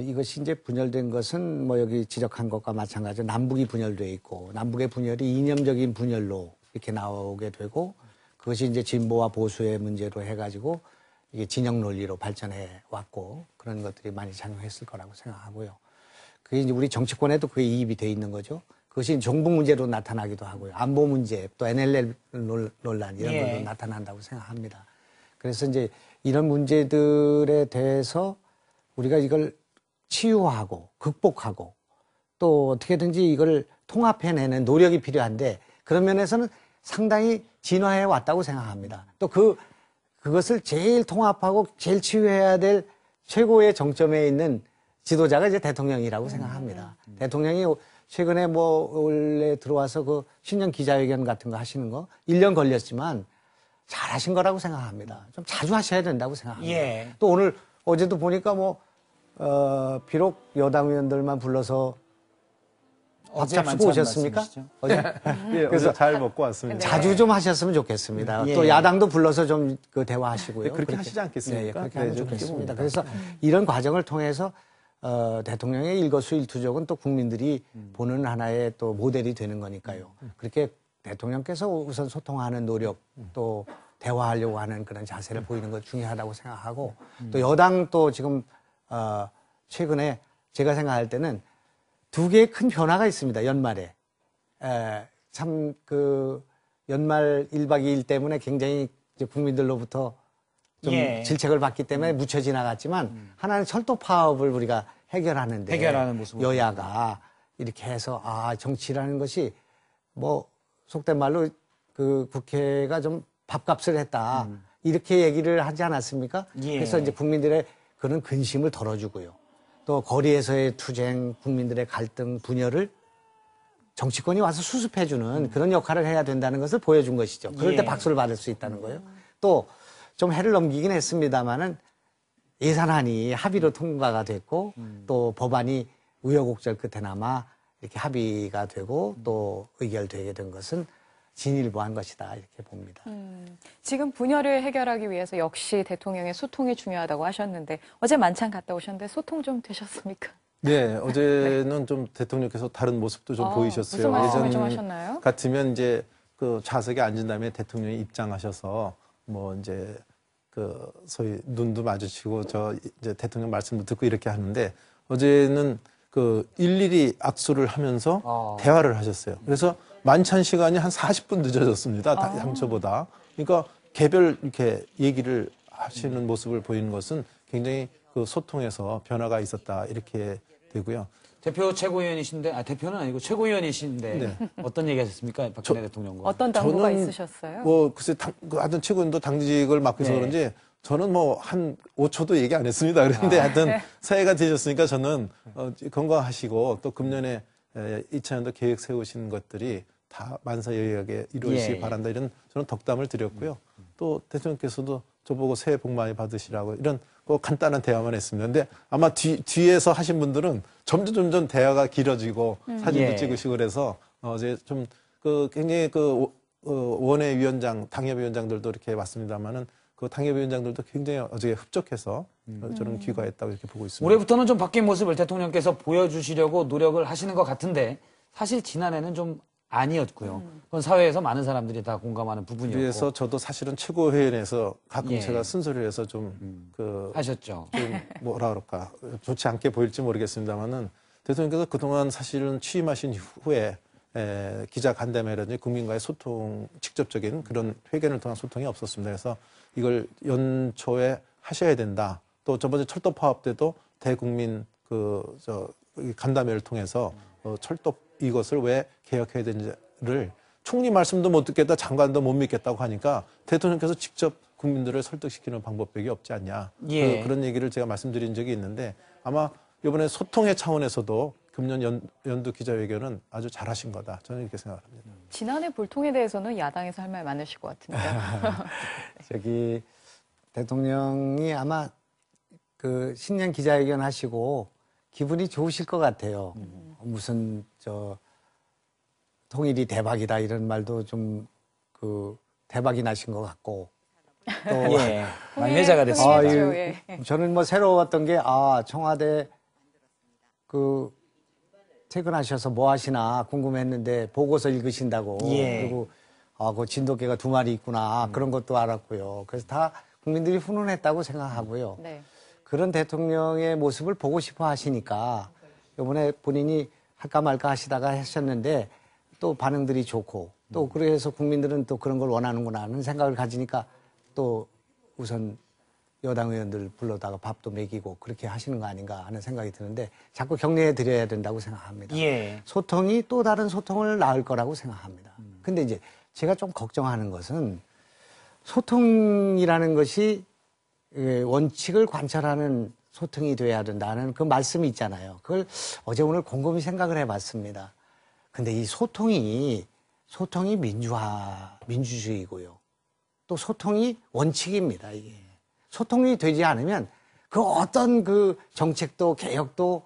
S6: 이것이 이제 분열된 것은 뭐 여기 지적한 것과 마찬가지로 남북이 분열돼 있고 남북의 분열이 이념적인 분열로 이렇게 나오게 되고 그것이 이제 진보와 보수의 문제로 해가지고 이게 진영 논리로 발전해 왔고 그런 것들이 많이 작용했을 거라고 생각하고요. 그게 이제 우리 정치권에도 그게 이입이 돼 있는 거죠. 그것이 종북 문제로 나타나기도 하고요. 안보 문제, 또 NLL 논란 이런 걸로 나타난다고 생각합니다. 그래서 이제 이런 문제들에 대해서 우리가 이걸 치유하고 극복하고 또 어떻게든지 이걸 통합해내는 노력이 필요한데 그런 면에서는 상당히 진화해 왔다고 생각합니다. 또 그것을 제일 통합하고 제일 치유해야 될 최고의 정점에 있는 지도자가 이제 대통령이라고 생각합니다. 대통령이 최근에 뭐 원래 들어와서 그 신년 기자회견 같은 거 하시는 거 1년 걸렸지만 잘 하신 거라고 생각합니다. 좀 자주 하셔야 된다고 생각합니다.
S3: 예.
S6: 또 어제도 보니까 비록 여당 의원들만 불러서 밥 잡수고 오셨습니까? 어제?
S5: 그래서 잘 먹고 왔습니다.
S6: 자주 좀 하셨으면 좋겠습니다.
S3: 예.
S6: 또 야당도 불러서 좀 그 대화하시고요.
S5: 그렇게 하시지 않겠습니까?
S6: 네, 그렇게
S5: 네,
S6: 하면
S5: 좀
S6: 좋겠습니다.
S5: 봅니다.
S6: 그래서 이런 과정을 통해서 대통령의 일거수일투족은 또 국민들이 보는 하나의 또 모델이 되는 거니까요. 그렇게 대통령께서 우선 소통하는 노력 또 대화하려고 하는 그런 자세를 보이는 것 중요하다고 생각하고 또 여당 또 지금 최근에 제가 생각할 때는 두 개의 큰 변화가 있습니다. 연말에. 참 연말 1박 2일 때문에 굉장히 이제 국민들로부터 좀 질책을 받기 때문에 묻혀 지나갔지만 하나는 철도 파업을 우리가 해결하는
S3: 모습.
S6: 여야가 이렇게 해서 정치라는 것이 뭐 속된 말로 그 국회가 좀 밥값을 했다. 이렇게 얘기를 하지 않았습니까? 그래서 이제 국민들의 그런 근심을 덜어주고요. 또 거리에서의 투쟁, 국민들의 갈등, 분열을 정치권이 와서 수습해주는 그런 역할을 해야 된다는 것을 보여준 것이죠. 그럴 때
S3: 예.
S6: 박수를 받을 수 있다는 거예요. 또 좀 해를 넘기긴 했습니다만은 예산안이 합의로 통과가 됐고 또 법안이 우여곡절 끝에나마 이렇게 합의가 되고 또 의결되게 된 것은 진일보한 것이다 이렇게 봅니다.
S4: 지금 분열을 해결하기 위해서 역시 대통령의 소통이 중요하다고 하셨는데 어제 만찬 갔다 오셨는데 소통 좀 되셨습니까?
S5: 네, 어제는 좀 대통령께서 다른 모습도 좀 보이셨어요.
S4: 무슨 말씀을 좀 하셨나요?
S5: 같으면 이제 그 좌석에 앉은 다음에 대통령이 입장하셔서 뭐 이제 그 소위 눈도 마주치고 저 이제 대통령 말씀도 듣고 이렇게 하는데 어제는 그 일일이 악수를 하면서 대화를 하셨어요. 그래서 만찬 시간이 한 40분 늦어졌습니다. 당초보다. 그러니까 개별 이렇게 얘기를 하시는 모습을 보이는 것은 굉장히 그 소통에서 변화가 있었다 이렇게 되고요.
S3: 대표 최고위원이신데, 대표는 아니고 최고위원이신데
S5: 네.
S3: 어떤 얘기 하셨습니까? 박근혜 대통령과.
S4: 어떤 당부가
S5: 저는
S4: 있으셨어요?
S5: 뭐 글쎄 하여튼 최고위원도 당직을 맡고 있어서
S3: 네.
S5: 그런지 저는 뭐 한 5초도 얘기 안 했습니다. 그런데 하여튼 새해가 되셨으니까 저는 건강하시고 또 금년에 2000년도 계획 세우신 것들이 다 만사여의하게 이루어지기
S3: 예.
S5: 바란다 이런 저는 덕담을 드렸고요. 또 대통령께서도 저보고 새해 복 많이 받으시라고 이런 그 간단한 대화만 했습니다. 근데 아마 뒤에서 하신 분들은 점점 대화가 길어지고 사진도
S3: 예.
S5: 찍으시고 그래서 어제 좀 그 굉장히 그 원외위원장, 당협위원장들도 이렇게 왔습니다만은 그 당협위원장들도 굉장히 어제 흡족해서 저는 귀가했다고 이렇게 보고 있습니다.
S3: 올해부터는 좀 바뀐 모습을 대통령께서 보여주시려고 노력을 하시는 것 같은데 사실 지난해는 좀 아니었고요. 그건 사회에서 많은 사람들이 다 공감하는 부분이었고.
S5: 그래서 저도 사실은 최고회의에서 가끔
S3: 예.
S5: 제가 쓴소리를 해서 좀
S3: 하셨죠.
S5: 좀 뭐라 그럴까 좋지 않게 보일지 모르겠습니다만은 대통령께서 그동안 사실은 취임하신 후에 기자 간담회라든지 국민과의 소통, 직접적인 그런 회견을 통한 소통이 없었습니다. 그래서 이걸 연초에 하셔야 된다. 또 저번에 철도 파업 때도 대국민 간담회를 통해서 철도 이것을 왜 개혁해야 되는지를 총리 말씀도 못 듣겠다, 장관도 못 믿겠다고 하니까 대통령께서 직접 국민들을 설득시키는 방법밖에 없지 않냐.
S3: 예.
S5: 그런 얘기를 제가 말씀드린 적이 있는데 아마 이번에 소통의 차원에서도 금년 연두 기자회견은 아주 잘하신 거다. 저는 이렇게 생각합니다.
S4: 지난해 불통에 대해서는 야당에서 할 말 많으실 것 같은데요.
S6: 저기 대통령이 아마 그 신년 기자회견 하시고 기분이 좋으실 것 같아요. 무슨 통일이 대박이다 이런 말도 좀 그 대박이 나신 것 같고 또
S3: 예. 막내자가 됐습니다.
S4: 통일했죠,
S6: 이-
S4: 예.
S6: 저는 뭐 새로웠던 게 청와대 그 퇴근하셔서 뭐 하시나 궁금했는데 보고서 읽으신다고
S3: 예.
S6: 그리고 그 진돗개가 2마리 있구나 그런 것도 알았고요. 그래서 다 국민들이 훈훈했다고 생각하고요.
S4: 네.
S6: 그런 대통령의 모습을 보고 싶어 하시니까 이번에 본인이 할까 말까 하시다가 하셨는데 또 반응들이 좋고 또 그래서 국민들은 또 그런 걸 원하는구나 하는 생각을 가지니까 또 우선 여당 의원들 불러다가 밥도 먹이고 그렇게 하시는 거 아닌가 하는 생각이 드는데 자꾸 격려해 드려야 된다고 생각합니다.
S3: 예.
S6: 소통이 또 다른 소통을 낳을 거라고 생각합니다. 근데 이제 제가 좀 걱정하는 것은 소통이라는 것이 원칙을 관철하는 소통이 돼야 된다는 그 말씀이 있잖아요. 그걸 어제 오늘 곰곰이 생각을 해봤습니다. 근데 이 소통이 민주주의고요. 또 소통이 원칙입니다, 이게. 소통이 되지 않으면 그 어떤 그 정책도 개혁도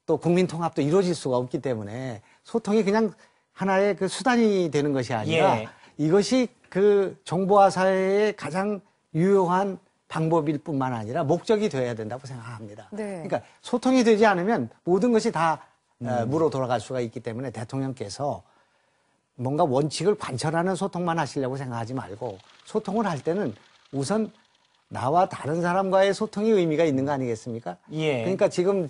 S6: 또 국민 통합도 이루어질 수가 없기 때문에 소통이 그냥 하나의 그 수단이 되는 것이 아니라
S3: 예.
S6: 이것이 그 정보화 사회의 가장 유효한 방법일 뿐만 아니라 목적이 되어야 된다고 생각합니다.
S4: 네.
S6: 그러니까 소통이 되지 않으면 모든 것이 다 무로 돌아갈 수가 있기 때문에 대통령께서 뭔가 원칙을 관철하는 소통만 하시려고 생각하지 말고 소통을 할 때는 우선 나와 다른 사람과의 소통이 의미가 있는 거 아니겠습니까?
S3: 예.
S6: 그러니까 지금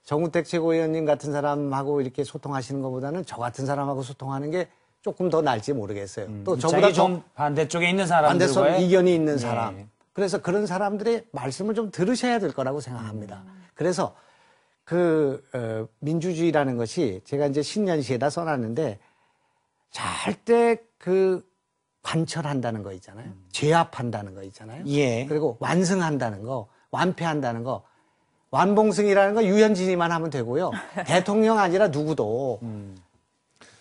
S6: 정우택 최고위원님 같은 사람하고 이렇게 소통하시는 것보다는 저 같은 사람하고 소통하는 게 조금 더 나을지 모르겠어요. 또 저보다
S3: 입장이 좀 반대쪽에 있는
S6: 반대선
S3: 사람들과의
S6: 이견이 있는
S3: 예.
S6: 사람. 그래서 그런 사람들의 말씀을 좀 들으셔야 될 거라고 생각합니다. 그래서 민주주의라는 것이 제가 이제 신년시에다 써놨는데 절대 관철한다는 거 있잖아요. 제압한다는 거 있잖아요.
S3: 예.
S6: 그리고 완승한다는 거, 완패한다는 거, 완봉승이라는 거 유현진이만 하면 되고요. 대통령 아니라 누구도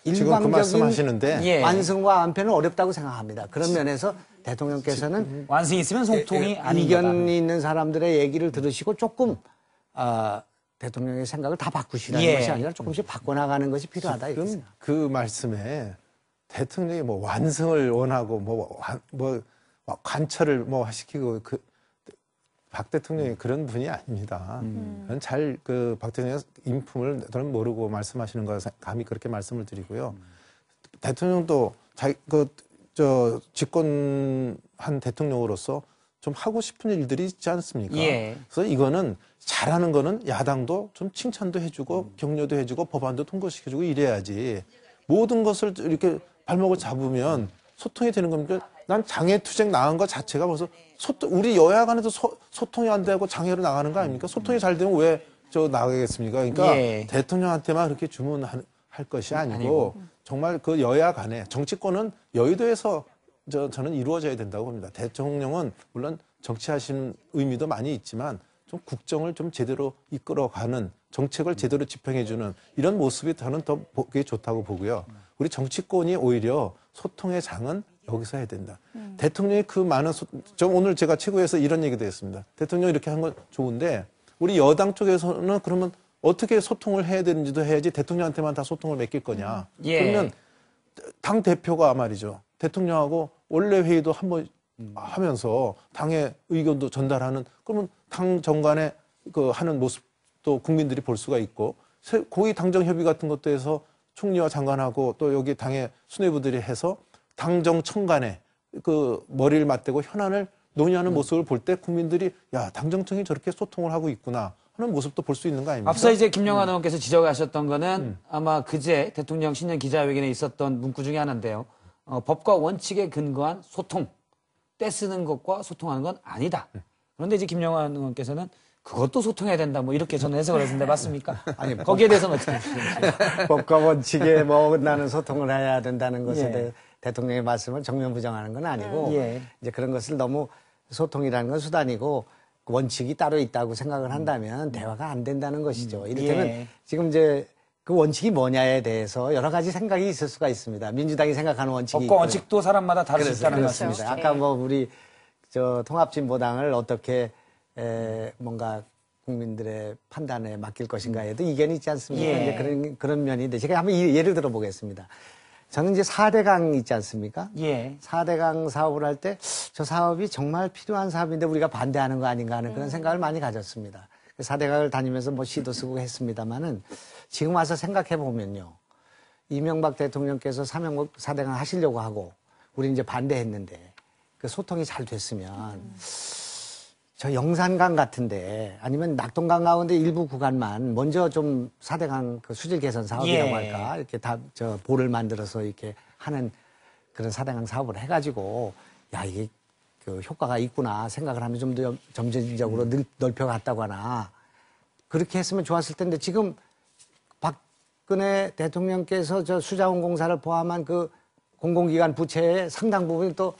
S5: 지금 그 말씀하시는데
S3: 예.
S6: 완성과 완패는 어렵다고 생각합니다. 그런 면에서 대통령께서는
S3: 완성이 있으면 소통이 아닌 거다.
S6: 이견이 있는 사람들의 얘기를 들으시고 조금 대통령의 생각을 다 바꾸시라는
S3: 예.
S6: 것이 아니라 조금씩 바꿔나가는 것이 필요하다. 이렇게
S5: 지금 그 말씀에 대통령이 뭐 완성을 원하고 뭐 관철을 뭐 시키고 박 대통령이 그런 분이 아닙니다. 잘 그 박 대통령의 인품을 저는 모르고 말씀하시는 거 감히 그렇게 말씀을 드리고요. 대통령도 집권한 대통령으로서 좀 하고 싶은 일들이 있지 않습니까?
S3: 예.
S5: 그래서 이거는 잘하는 거는 야당도 좀 칭찬도 해주고 격려도 해주고 법안도 통과시켜주고 이래야지 모든 것을 이렇게 발목을 잡으면 소통이 되는 겁니까? 난 장애투쟁 나간 것 자체가 벌써 우리 여야 간에도 소통이 안 되고 장애로 나가는 거 아닙니까? 소통이 잘 되면 왜 나가겠습니까? 그러니까
S3: 예.
S5: 대통령한테만 그렇게 주문할 것이 아니고 정말 그 여야 간에 정치권은 여의도에서 저는 이루어져야 된다고 봅니다. 대통령은 물론 정치하시는 의미도 많이 있지만 좀 국정을 좀 제대로 이끌어가는 정책을 제대로 집행해주는 이런 모습이 저는 더 보기 좋다고 보고요. 우리 정치권이 오히려 소통의 장은 여기서 해야 된다. 대통령이 그 많은 오늘 제가 최고에서 이런 얘기도 했습니다. 대통령이 이렇게 한 건 좋은데 우리 여당 쪽에서는 그러면 어떻게 소통을 해야 되는지도 해야지 대통령한테만 다 소통을 맡길 거냐.
S3: 예.
S5: 그러면 당 대표가 말이죠. 대통령하고 원래 회의도 한번 하면서 당의 의견도 전달하는 그러면 당 정간에 하는 모습도 국민들이 볼 수가 있고 고위 당정 협의 같은 것도 해서 총리와 장관하고 또 여기 당의 수뇌부들이 해서 당정 청간에 머리를 맞대고 현안을 논의하는 모습을 볼 때 국민들이 야 당정청이 저렇게 소통을 하고 있구나 하는 모습도 볼 수 있는 거 아닙니까?
S3: 앞서 이제 김영환 의원께서 지적하셨던 거는 아마 그제 대통령 신년 기자회견에 있었던 문구 중에 하나인데요. 법과 원칙에 근거한 소통, 떼쓰는 것과 소통하는 건 아니다. 그런데 이제 김영환 의원께서는 그것도 소통해야 된다. 뭐 이렇게 저는 해석을 했는데 맞습니까?
S6: 아니,
S3: 거기에 대해서는 어떻게 보십니까?
S6: 법과 원칙에 어긋나는 소통을 해야 된다는 것에
S3: 예.
S6: 대해 대통령의 말씀을 정면 부정하는 건 아니고
S3: 예.
S6: 이제 그런 것을 너무 소통이라는 건 수단이고 원칙이 따로 있다고 생각을 한다면 대화가 안 된다는 것이죠. 이를테면
S3: 예.
S6: 지금 이제 그 원칙이 뭐냐에 대해서 여러 가지 생각이 있을 수가 있습니다. 민주당이 생각하는 원칙이
S3: 법과 원칙도 사람마다 다를 수 있다는
S6: 그렇습니다.
S3: 말씀이시죠.
S6: 아까 뭐 우리 통합진보당을 어떻게 뭔가 국민들의 판단에 맡길 것인가에도 이견이 있지 않습니까?
S3: 예.
S6: 이제 그런 면이 있는데 제가 한번 예를 들어 보겠습니다. 저는 이제 4대강 있지 않습니까?
S3: 예.
S6: 4대강 사업을 할 때 저 사업이 정말 필요한 사업인데 우리가 반대하는 거 아닌가 하는 그런 생각을 많이 가졌습니다. 4대강을 다니면서 뭐 시도 쓰고 했습니다만은 지금 와서 생각해 보면요. 이명박 대통령께서 4대강 하시려고 하고 우리 이제 반대했는데 그 소통이 잘 됐으면 저 영산강 같은데 아니면 낙동강 가운데 일부 구간만 먼저 좀 4대강 그 수질 개선 사업이라고
S3: 예.
S6: 할까 이렇게 보를 만들어서 이렇게 하는 그런 4대강 사업을 해가지고 야 이게 그 효과가 있구나 생각을 하면 좀 더 점진적으로 넓혀갔다고 하나 그렇게 했으면 좋았을 텐데 지금 박근혜 대통령께서 저 수자원 공사를 포함한 그 공공기관 부채의 상당 부분이 또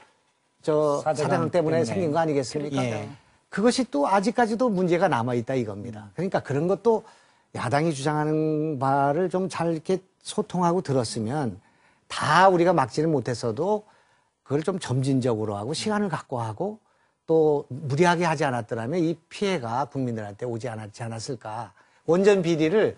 S6: 저 4대강 때문에 생긴 거 아니겠습니까?
S3: 예.
S6: 그것이 또 아직까지도 문제가 남아있다 이겁니다. 그러니까 그런 것도 야당이 주장하는 바를 좀 잘 이렇게 소통하고 들었으면 다 우리가 막지는 못했어도 그걸 좀 점진적으로 하고 시간을 갖고 하고 또 무리하게 하지 않았더라면 이 피해가 국민들한테 오지 않았을까. 원전 비리를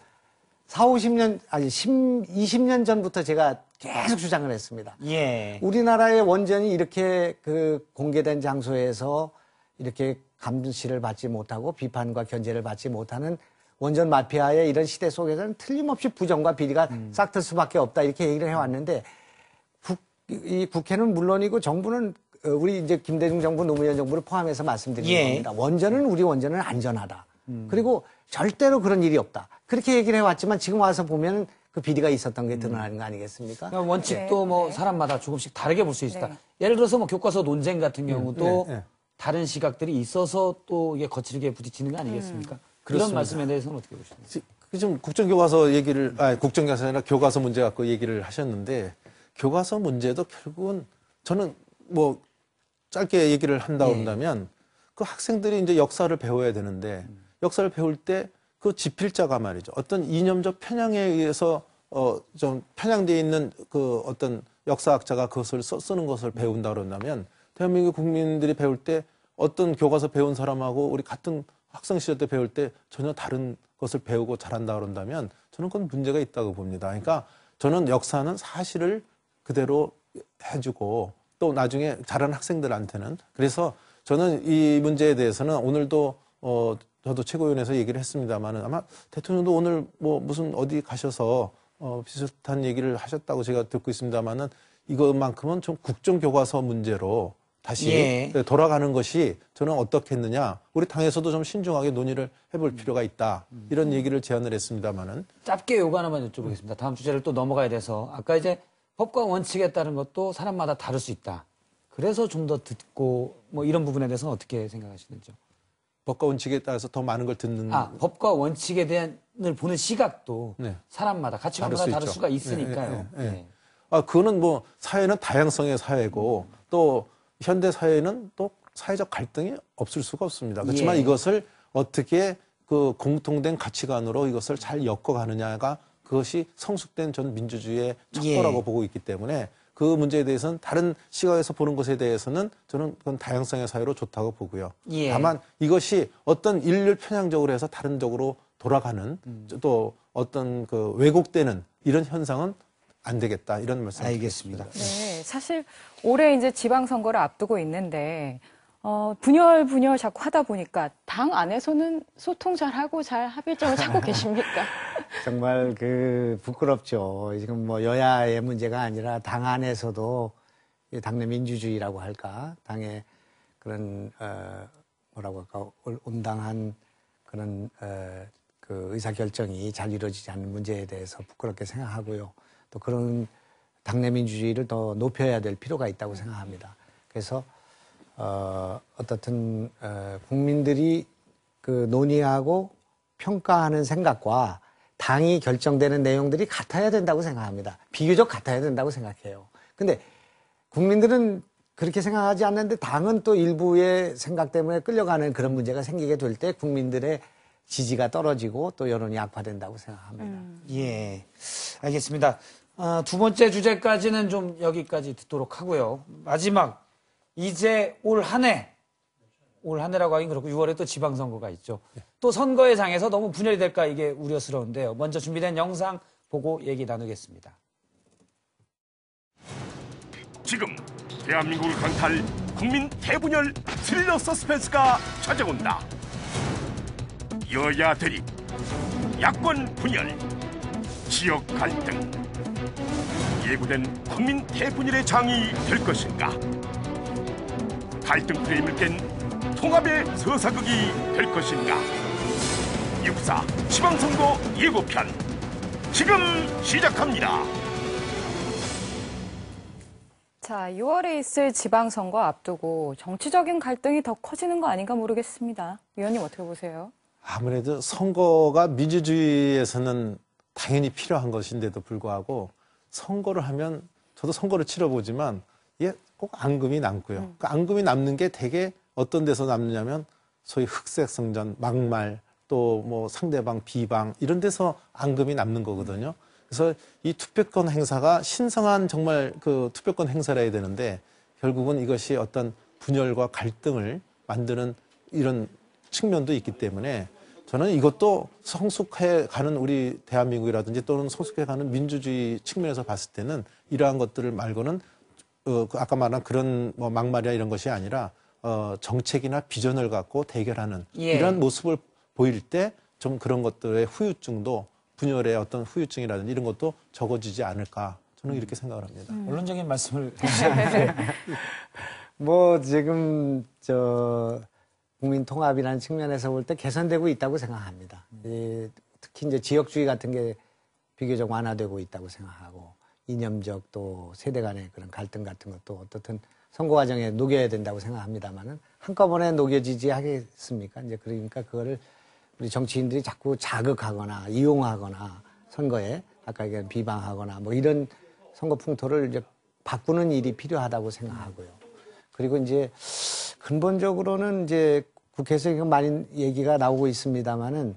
S6: 20년 전부터 제가 계속 주장을 했습니다.
S3: 예.
S6: 우리나라의 원전이 이렇게 그 공개된 장소에서 이렇게 감시를 받지 못하고 비판과 견제를 받지 못하는 원전 마피아의 이런 시대 속에서는 틀림없이 부정과 비리가 싹틀 수밖에 없다 이렇게 얘기를 해왔는데 이 국회는 물론이고 정부는 우리 이제 김대중 정부 노무현 정부를 포함해서 말씀드리는
S3: 예.
S6: 겁니다. 우리 원전은 안전하다. 그리고 절대로 그런 일이 없다. 그렇게 얘기를 해왔지만 지금 와서 보면 그 비리가 있었던 게 드러나는 거 아니겠습니까?
S3: 그러니까 원칙도 뭐 사람마다 조금씩 다르게 볼 수 있다.
S4: 네.
S3: 예를 들어서 뭐 교과서 논쟁 같은 경우도
S5: 네.
S3: 다른 시각들이 있어서 또 이게 거칠게 부딪히는 거 아니겠습니까? 그런
S5: 그렇습니다.
S3: 말씀에 대해서는 어떻게 보십니까?
S5: 지금 국정교과서 얘기를, 국정교과서 아니라 교과서 문제 갖고 얘기를 하셨는데, 교과서 문제도 결국은 저는 뭐 짧게 얘기를 한다고 한다면, 그 학생들이 이제 역사를 배워야 되는데, 역사를 배울 때 그 지필자가 말이죠. 어떤 이념적 편향에 의해서 좀 편향되어 있는 그 어떤 역사학자가 그것을 쓰는 것을 배운다 그런다면 대한민국 국민들이 배울 때 어떤 교과서 배운 사람하고 우리 같은 학생 시절 때 배울 때 전혀 다른 것을 배우고 잘한다 그런다면 저는 그건 문제가 있다고 봅니다. 그러니까 저는 역사는 사실을 그대로 해주고 또 나중에 자란 학생들한테는 그래서 저는 이 문제에 대해서는 오늘도 저도 최고위원회에서 얘기를 했습니다만은 아마 대통령도 오늘 뭐 무슨 어디 가셔서 비슷한 얘기를 하셨다고 제가 듣고 있습니다만은 이것만큼은 좀 국정교과서 문제로 다시 돌아가는 것이 저는 어떻겠느냐. 우리 당에서도 좀 신중하게 논의를 해볼 필요가 있다. 이런 얘기를 제안을 했습니다만은.
S3: 짧게 요거 하나만 여쭤보겠습니다. 다음 주제를 또 넘어가야 돼서 아까 이제 법과 원칙에 따른 것도 사람마다 다를 수 있다. 그래서 좀 더 듣고 뭐 이런 부분에 대해서는 어떻게 생각하시는지요?
S5: 법과 원칙에 따라서 더 많은 걸 듣는.
S3: 법과 원칙에 대한을 보는 시각도
S5: 네.
S3: 사람마다 가치관마다 다를 수가 있으니까요.
S5: 네. 그거는 뭐 사회는 다양성의 사회고 또 현대 사회는 또 사회적 갈등이 없을 수가 없습니다. 그렇지만 이것을 어떻게 그 공통된 가치관으로 이것을 잘 엮어가느냐가 그것이 성숙된 전 민주주의의 척도라고 보고 있기 때문에 그 문제에 대해서는 다른 시각에서 보는 것에 대해서는 저는 그건 다양성의 사회로 좋다고 보고요. 다만 이것이 어떤 일률 편향적으로 해서 다른 쪽으로 돌아가는 또 어떤 그 왜곡되는 이런 현상은 안 되겠다 이런 말씀.
S3: 알겠습니다.
S4: 네, 사실 올해 이제 지방선거를 앞두고 있는데 분열 자꾸 하다 보니까 당 안에서는 소통 잘하고 잘 합의점을 찾고 계십니까?
S6: 정말 부끄럽죠. 지금 뭐 여야의 문제가 아니라 당 안에서도 당내 민주주의라고 할까, 당의 그런 뭐라고 할까 온당한 그런 그 의사 결정이 잘 이루어지지 않는 문제에 대해서 부끄럽게 생각하고요. 또 그런 당내 민주주의를 더 높여야 될 필요가 있다고 생각합니다. 그래서 어떻든 국민들이 그 논의하고 평가하는 생각과 당이 결정되는 내용들이 같아야 된다고 생각합니다. 비교적 같아야 된다고 생각해요. 근데 국민들은 그렇게 생각하지 않는데 당은 또 일부의 생각 때문에 끌려가는 그런 문제가 생기게 될 때 국민들의 지지가 떨어지고 또 여론이 악화된다고 생각합니다.
S3: 예, 알겠습니다. 두 번째 주제까지는 좀 여기까지 듣도록 하고요. 마지막 이제 올 한 해라고 하긴 그렇고 6월에 또 지방선거가 있죠. 또 선거의 장에서 너무 분열이 될까 이게 우려스러운데요. 먼저 준비된 영상 보고 얘기 나누겠습니다.
S1: 지금 대한민국을 강탈 국민 대분열 스릴러 서스펜스가 찾아온다. 여야 대립, 야권 분열, 지역 갈등. 예고된 국민 대분열의 장이 될 것인가? 갈등 프레임을 깬 통합의 서사극이 될 것인가? 육사 지방선거 예고편 지금 시작합니다.
S4: 자, 6월에 있을 지방선거 앞두고 정치적인 갈등이 더 커지는 거 아닌가 모르겠습니다. 위원님 어떻게 보세요?
S5: 아무래도 선거가 민주주의에서는 당연히 필요한 것인데도 불구하고 선거를 하면 저도 선거를 치러보지만 이게 꼭 앙금이 남고요. 그 앙금이 남는 게 되게 어떤 데서 남느냐면 소위 흑색성전, 막말, 또 뭐 상대방 비방 이런 데서 앙금이 남는 거거든요. 그래서 이 투표권 행사가 신성한 정말 그 투표권 행사를 해야 되는데 결국은 이것이 어떤 분열과 갈등을 만드는 이런 측면도 있기 때문에 저는 이것도 성숙해 가는 우리 대한민국이라든지 또는 성숙해 가는 민주주의 측면에서 봤을 때는 이러한 것들을 말고는 아까 말한 그런 뭐 막말이나 이런 것이 아니라 정책이나 비전을 갖고 대결하는 이런 모습을 보일 때 좀 그런 것들의 후유증도 분열의 어떤 후유증이라든지 이런 것도 적어지지 않을까 저는 이렇게 생각을 합니다.
S3: 원론적인 말씀을 해주셨는데
S6: 뭐 지금 국민 통합이라는 측면에서 볼 때 개선되고 있다고 생각합니다. 특히 이제 지역주의 같은 게 비교적 완화되고 있다고 생각하고 이념적 또 세대 간의 그런 갈등 같은 것도 어떻든 선거 과정에 녹여야 된다고 생각합니다만은 한꺼번에 녹여지지 하겠습니까? 이제 그러니까 그거를 우리 정치인들이 자꾸 자극하거나 이용하거나 선거에 아까 얘기한 비방하거나 뭐 이런 선거 풍토를 이제 바꾸는 일이 필요하다고 생각하고요. 그리고 이제 근본적으로는 이제 국회에서 많이 얘기가 나오고 있습니다만은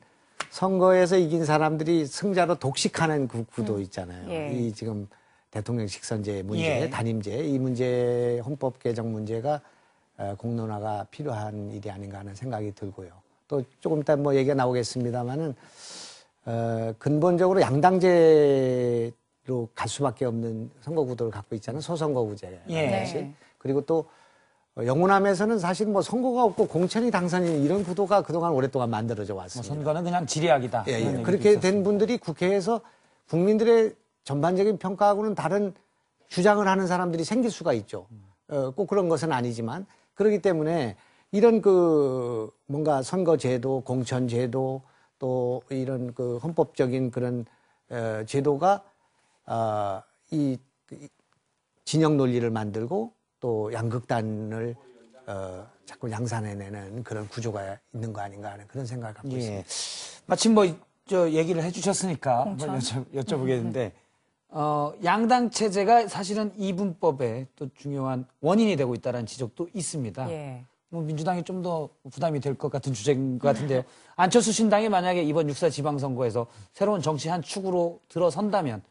S6: 선거에서 이긴 사람들이 승자로 독식하는 그 구도 있잖아요.
S4: 예.
S6: 이 지금 대통령 직선제 문제,
S3: 예.
S6: 단임제, 이 문제, 헌법 개정 문제가 공론화가 필요한 일이 아닌가 하는 생각이 들고요. 또 조금 이따 뭐 얘기가 나오겠습니다만은 근본적으로 양당제로 갈 수밖에 없는 선거 구도를 갖고 있잖아요. 소선거구제.
S3: 예.
S6: 그리고 또 영호남에서는 사실 뭐 선거가 없고 공천이 당선인 이런 구도가 그동안 오랫동안 만들어져
S3: 뭐
S6: 왔습니다.
S3: 선거는 그냥 지리학이다.
S6: 예,
S3: 이런
S6: 예.
S3: 얘기도
S6: 그렇게
S3: 있었습니다.
S6: 된 분들이 국회에서 국민들의 전반적인 평가하고는 다른 주장을 하는 사람들이 생길 수가 있죠. 꼭 그런 것은 아니지만 그렇기 때문에 이런 그 뭔가 선거제도, 공천제도 또 이런 그 헌법적인 그런 제도가 이 진영 논리를 만들고 또 양극단을 자꾸 양산해내는 그런 구조가 있는 거 아닌가 하는 그런 생각을 갖고 있습니다.
S3: 마침 뭐 저 얘기를 해주셨으니까 한번 여쭤보겠는데 양당 체제가 사실은 이분법에 또 중요한 원인이 되고 있다는 지적도 있습니다.
S4: 예.
S3: 뭐 민주당이 좀 더 부담이 될 것 같은 주제인 것 같은데요. 안철수 신당이 만약에 이번 6.4 지방선거에서 새로운 정치 한 축으로 들어선다면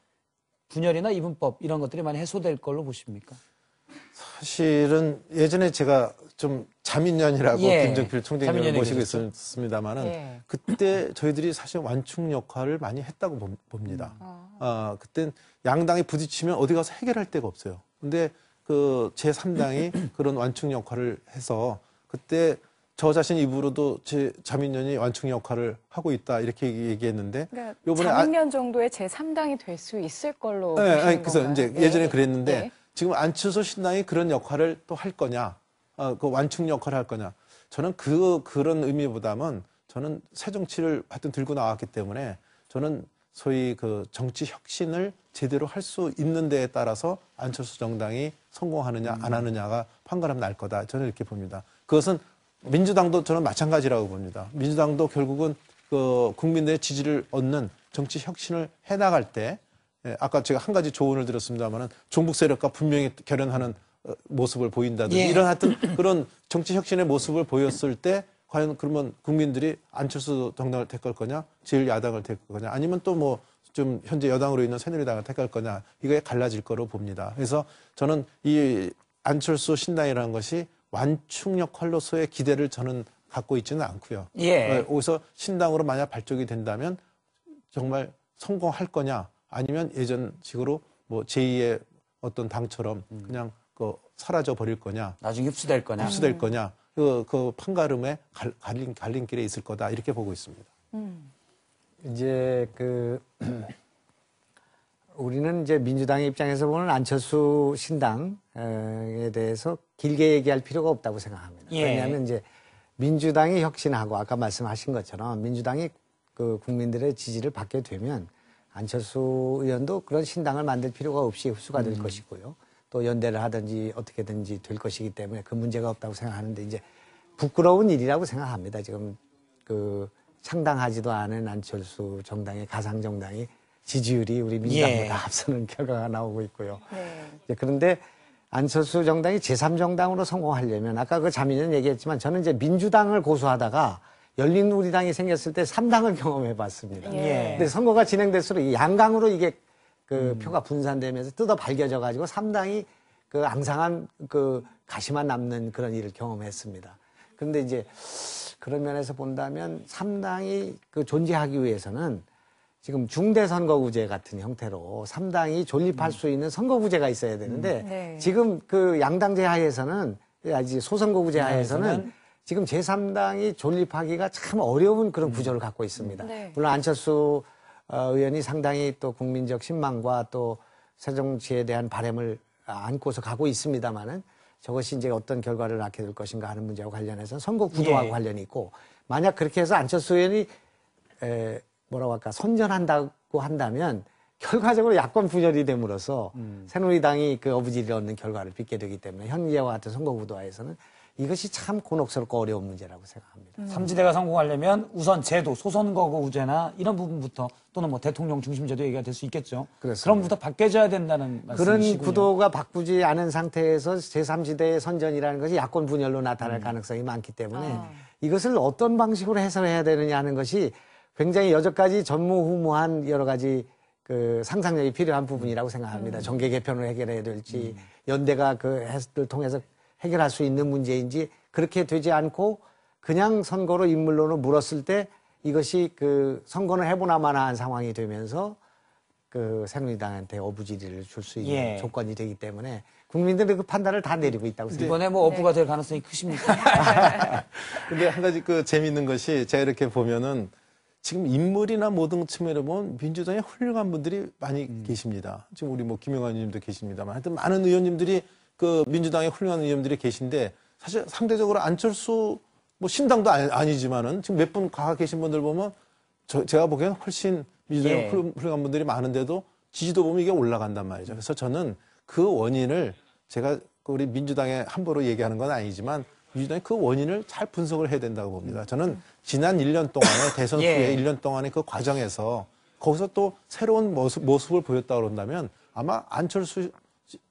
S3: 분열이나 이분법 이런 것들이 많이 해소될 걸로 보십니까?
S5: 사실은 예전에 제가 좀 자민련이라고
S3: 예.
S5: 김정필 총재님을
S3: 자민련에
S5: 모시고
S3: 계셨죠.
S5: 있었습니다만은
S4: 예.
S5: 그때 저희들이 사실 완충 역할을 많이 했다고 봅니다. 그땐 양당이 부딪히면 어디 가서 해결할 데가 없어요. 근데 그 제3당이 그런 완충 역할을 해서 그때 저 자신 입으로도 제 자민련이 완충 역할을 하고 있다 이렇게 얘기했는데
S4: 그러니까
S5: 요번에
S4: 자민련 정도의 제3당이 될 수 있을 걸로
S5: 네,
S4: 보시는
S5: 아니, 그래서
S4: 건가요?
S5: 이제
S4: 예.
S5: 예전에 그랬는데
S4: 예.
S5: 지금 안철수 신당이 그런 역할을 또 할 거냐, 그 완충 역할을 할 거냐. 저는 그런 의미보다는 저는 새 정치를 하여튼 들고 나왔기 때문에 저는 소위 그 정치 혁신을 제대로 할 수 있는 데에 따라서 안철수 정당이 성공하느냐 안 하느냐가 판가름 날 거다. 저는 이렇게 봅니다. 그것은 민주당도 저는 마찬가지라고 봅니다. 민주당도 결국은 그 국민들의 지지를 얻는 정치 혁신을 해나갈 때 아까 제가 한 가지 조언을 드렸습니다만은 종북 세력과 분명히 결연하는 모습을 보인다든지
S3: 예.
S5: 이런 하여튼 그런 정치 혁신의 모습을 보였을 때 과연 그러면 국민들이 안철수 정당을 택할 거냐, 제1야당을 택할 거냐, 아니면 또 뭐 좀 현재 여당으로 있는 새누리당을 택할 거냐, 이거에 갈라질 거로 봅니다. 그래서 저는 이 안철수 신당이라는 것이 완충 역할로서의 기대를 저는 갖고 있지는 않고요.
S3: 예.
S5: 거기서 신당으로 만약 발족이 된다면 정말 성공할 거냐, 아니면 예전식으로 뭐 제2의 어떤 당처럼 그냥 그 사라져 버릴 거냐,
S3: 나중에 흡수될 거냐.
S5: 흡수될 거냐, 그 판가름에 갈림길에 있을 거다 이렇게 보고 있습니다.
S6: 이제 우리는 이제 민주당의 입장에서 보는 안철수 신당에 대해서 길게 얘기할 필요가 없다고 생각합니다.
S3: 예.
S6: 왜냐하면 이제 민주당이 혁신하고 아까 말씀하신 것처럼 민주당이 그 국민들의 지지를 받게 되면 안철수 의원도 그런 신당을 만들 필요가 없이 흡수가 될 것이고요. 또 연대를 하든지 어떻게든지 될 것이기 때문에 그 문제가 없다고 생각하는데 이제 부끄러운 일이라고 생각합니다. 지금 창당하지도 않은 안철수 정당의 가상 정당이 지지율이 우리 민주당보다
S3: 예.
S6: 앞서는 결과가 나오고 있고요.
S4: 네.
S6: 이제 그런데 안철수 정당이 제3정당으로 성공하려면 아까 그 자민련 얘기했지만 저는 이제 민주당을 고수하다가 열린우리당이 생겼을 때 3당을 경험해 봤습니다.
S3: 예.
S6: 근데 선거가 진행될수록 이 양강으로 이게 표가 분산되면서 뜯어 밝혀져 가지고 3당이 그 앙상한 가시만 남는 그런 일을 경험했습니다. 그런데 이제 그런 면에서 본다면 3당이 존재하기 위해서는 지금 중대선거구제 같은 형태로 3당이 존립할 수 있는 선거구제가 있어야 되는데
S4: 네.
S6: 지금 양당제 하에서는 소선거구제 하에서는 지금 제3당이 존립하기가 참 어려운 그런 구조를 갖고 있습니다.
S4: 네.
S6: 물론 안철수 의원이 상당히 또 국민적 신망과 또 새정치에 대한 바람을 안고서 가고 있습니다만은 저것이 이제 어떤 결과를 낳게 될 것인가 하는 문제와 관련해서 선거 구도하고
S3: 예.
S6: 관련이 있고 만약 그렇게 해서 안철수 의원이 뭐라고 할까 선전한다고 한다면 결과적으로 야권 분열이 됨으로써 새누리당이 그 어부지리를 얻는 결과를 빚게 되기 때문에 현재와 같은 선거 구도에서는 이것이 참 곤혹스럽고 어려운 문제라고 생각합니다.
S3: 삼지대가 성공하려면 우선 제도, 소선거구제나 이런 부분부터 또는 뭐 대통령 중심제도 얘기가 될 수 있겠죠.
S6: 그렇습니다.
S3: 그런 부터 바뀌어져야 된다는
S6: 그런
S3: 말씀이시군요.
S6: 구도가 바꾸지 않은 상태에서 제3지대의 선전이라는 것이 야권 분열로 나타날 가능성이 많기 때문에 이것을 어떤 방식으로 해설해야 되느냐 하는 것이 굉장히 여전까지 전무후무한 여러 가지 그 상상력이 필요한 부분이라고 생각합니다. 정계 개편을 해결해야 될지, 연대가 그 해석을 통해서 해결할 수 있는 문제인지, 그렇게 되지 않고 그냥 선거로 인물론을 물었을 때 이것이 그 선거는 해보나마나한 상황이 되면서 그 새누리당한테 어부지리를 줄 수 있는
S3: 예.
S6: 조건이 되기 때문에 국민들의 그 판단을 다 내리고 있다고 생각합니다.
S3: 이번에 뭐 어부가 될 가능성이 크십니까?
S5: 근데 한 가지 그 재미있는 것이 제가 이렇게 보면은 지금 인물이나 모든 측면으로 보면 민주당에 훌륭한 분들이 많이 계십니다. 지금 우리 뭐 김영환 의원님도 계십니다만 하여튼 많은 의원님들이 그 민주당에 훌륭한 의원님들이 계신데 사실 상대적으로 안철수 뭐 신당도 아니지만은 지금 몇 분 가 계신 분들 보면 제가 보기에는 훨씬 민주당에
S3: 예.
S5: 훌륭한 분들이 많은데도 지지도 보면 이게 올라간단 말이죠. 그래서 저는 그 원인을 제가 우리 민주당에 함부로 얘기하는 건 아니지만 민주당이 그 원인을 잘 분석을 해야 된다고 봅니다. 저는 지난 1년 동안에 대선
S3: 예.
S5: 후에 1년 동안의 그 과정에서 거기서 또 새로운 모습을 보였다 그런다면 아마 안철수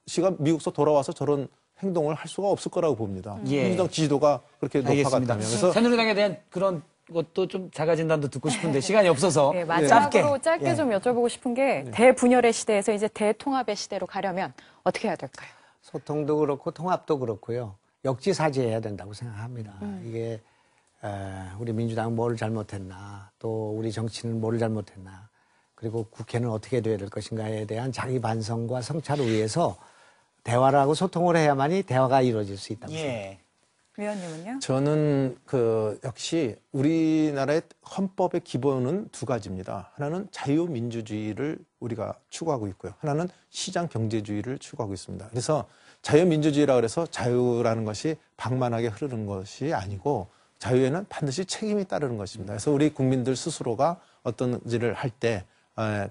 S5: 씨가 미국에서 돌아와서 저런 행동을 할 수가 없을 거라고 봅니다.
S3: 예.
S5: 민주당 지지도가 그렇게
S3: 알겠습니다.
S5: 높아갔다면. 그래서
S3: 새누리당에 대한 그런 것도 좀 자가진단도 듣고 싶은데 시간이 없어서
S4: 네, 마지막으로 짧게
S3: 예.
S4: 좀 여쭤보고 싶은 게 대분열의 시대에서 이제 대통합의 시대로 가려면 어떻게 해야 될까요?
S6: 소통도 그렇고 통합도 그렇고요. 역지사지해야 된다고 생각합니다. 이게 우리 민주당은 뭘 잘못했나, 또 우리 정치는 뭘 잘못했나, 그리고 국회는 어떻게 돼야 될 것인가에 대한 자기 반성과 성찰을 위해서 대화를 하고 소통을 해야만이 대화가 이루어질 수 있다고 생각합니다.
S3: 예.
S4: 위원님은요?
S5: 저는 그 역시 우리나라의 헌법의 기본은 두 가지입니다. 하나는 자유민주주의를 우리가 추구하고 있고요. 하나는 시장 경제주의를 추구하고 있습니다. 그래서 자유민주주의라 그래서 자유라는 것이 방만하게 흐르는 것이 아니고 자유에는 반드시 책임이 따르는 것입니다. 그래서 우리 국민들 스스로가 어떤 일을 할 때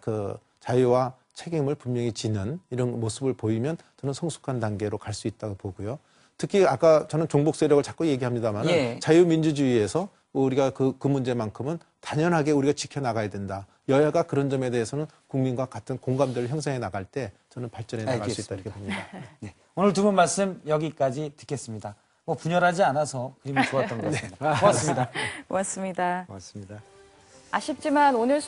S5: 그 자유와 책임을 분명히 지는 이런 모습을 보이면 저는 성숙한 단계로 갈 수 있다고 보고요. 특히 아까 저는 종북 세력을 자꾸 얘기합니다만
S3: 예.
S5: 자유민주주의에서 우리가 그 문제만큼은 단연하게 우리가 지켜나가야 된다. 여야가 그런 점에 대해서는 국민과 같은 공감대를 형성해 나갈 때 저는 발전해 나갈 수 있다 이렇게 봅니다.
S3: 네. 오늘 두 분 말씀 여기까지 듣겠습니다. 뭐 분열하지 않아서 그림이 좋았던 것 같습니다. 고맙습니다.
S4: 고맙습니다.
S6: 고맙습니다.
S4: 아쉽지만 오늘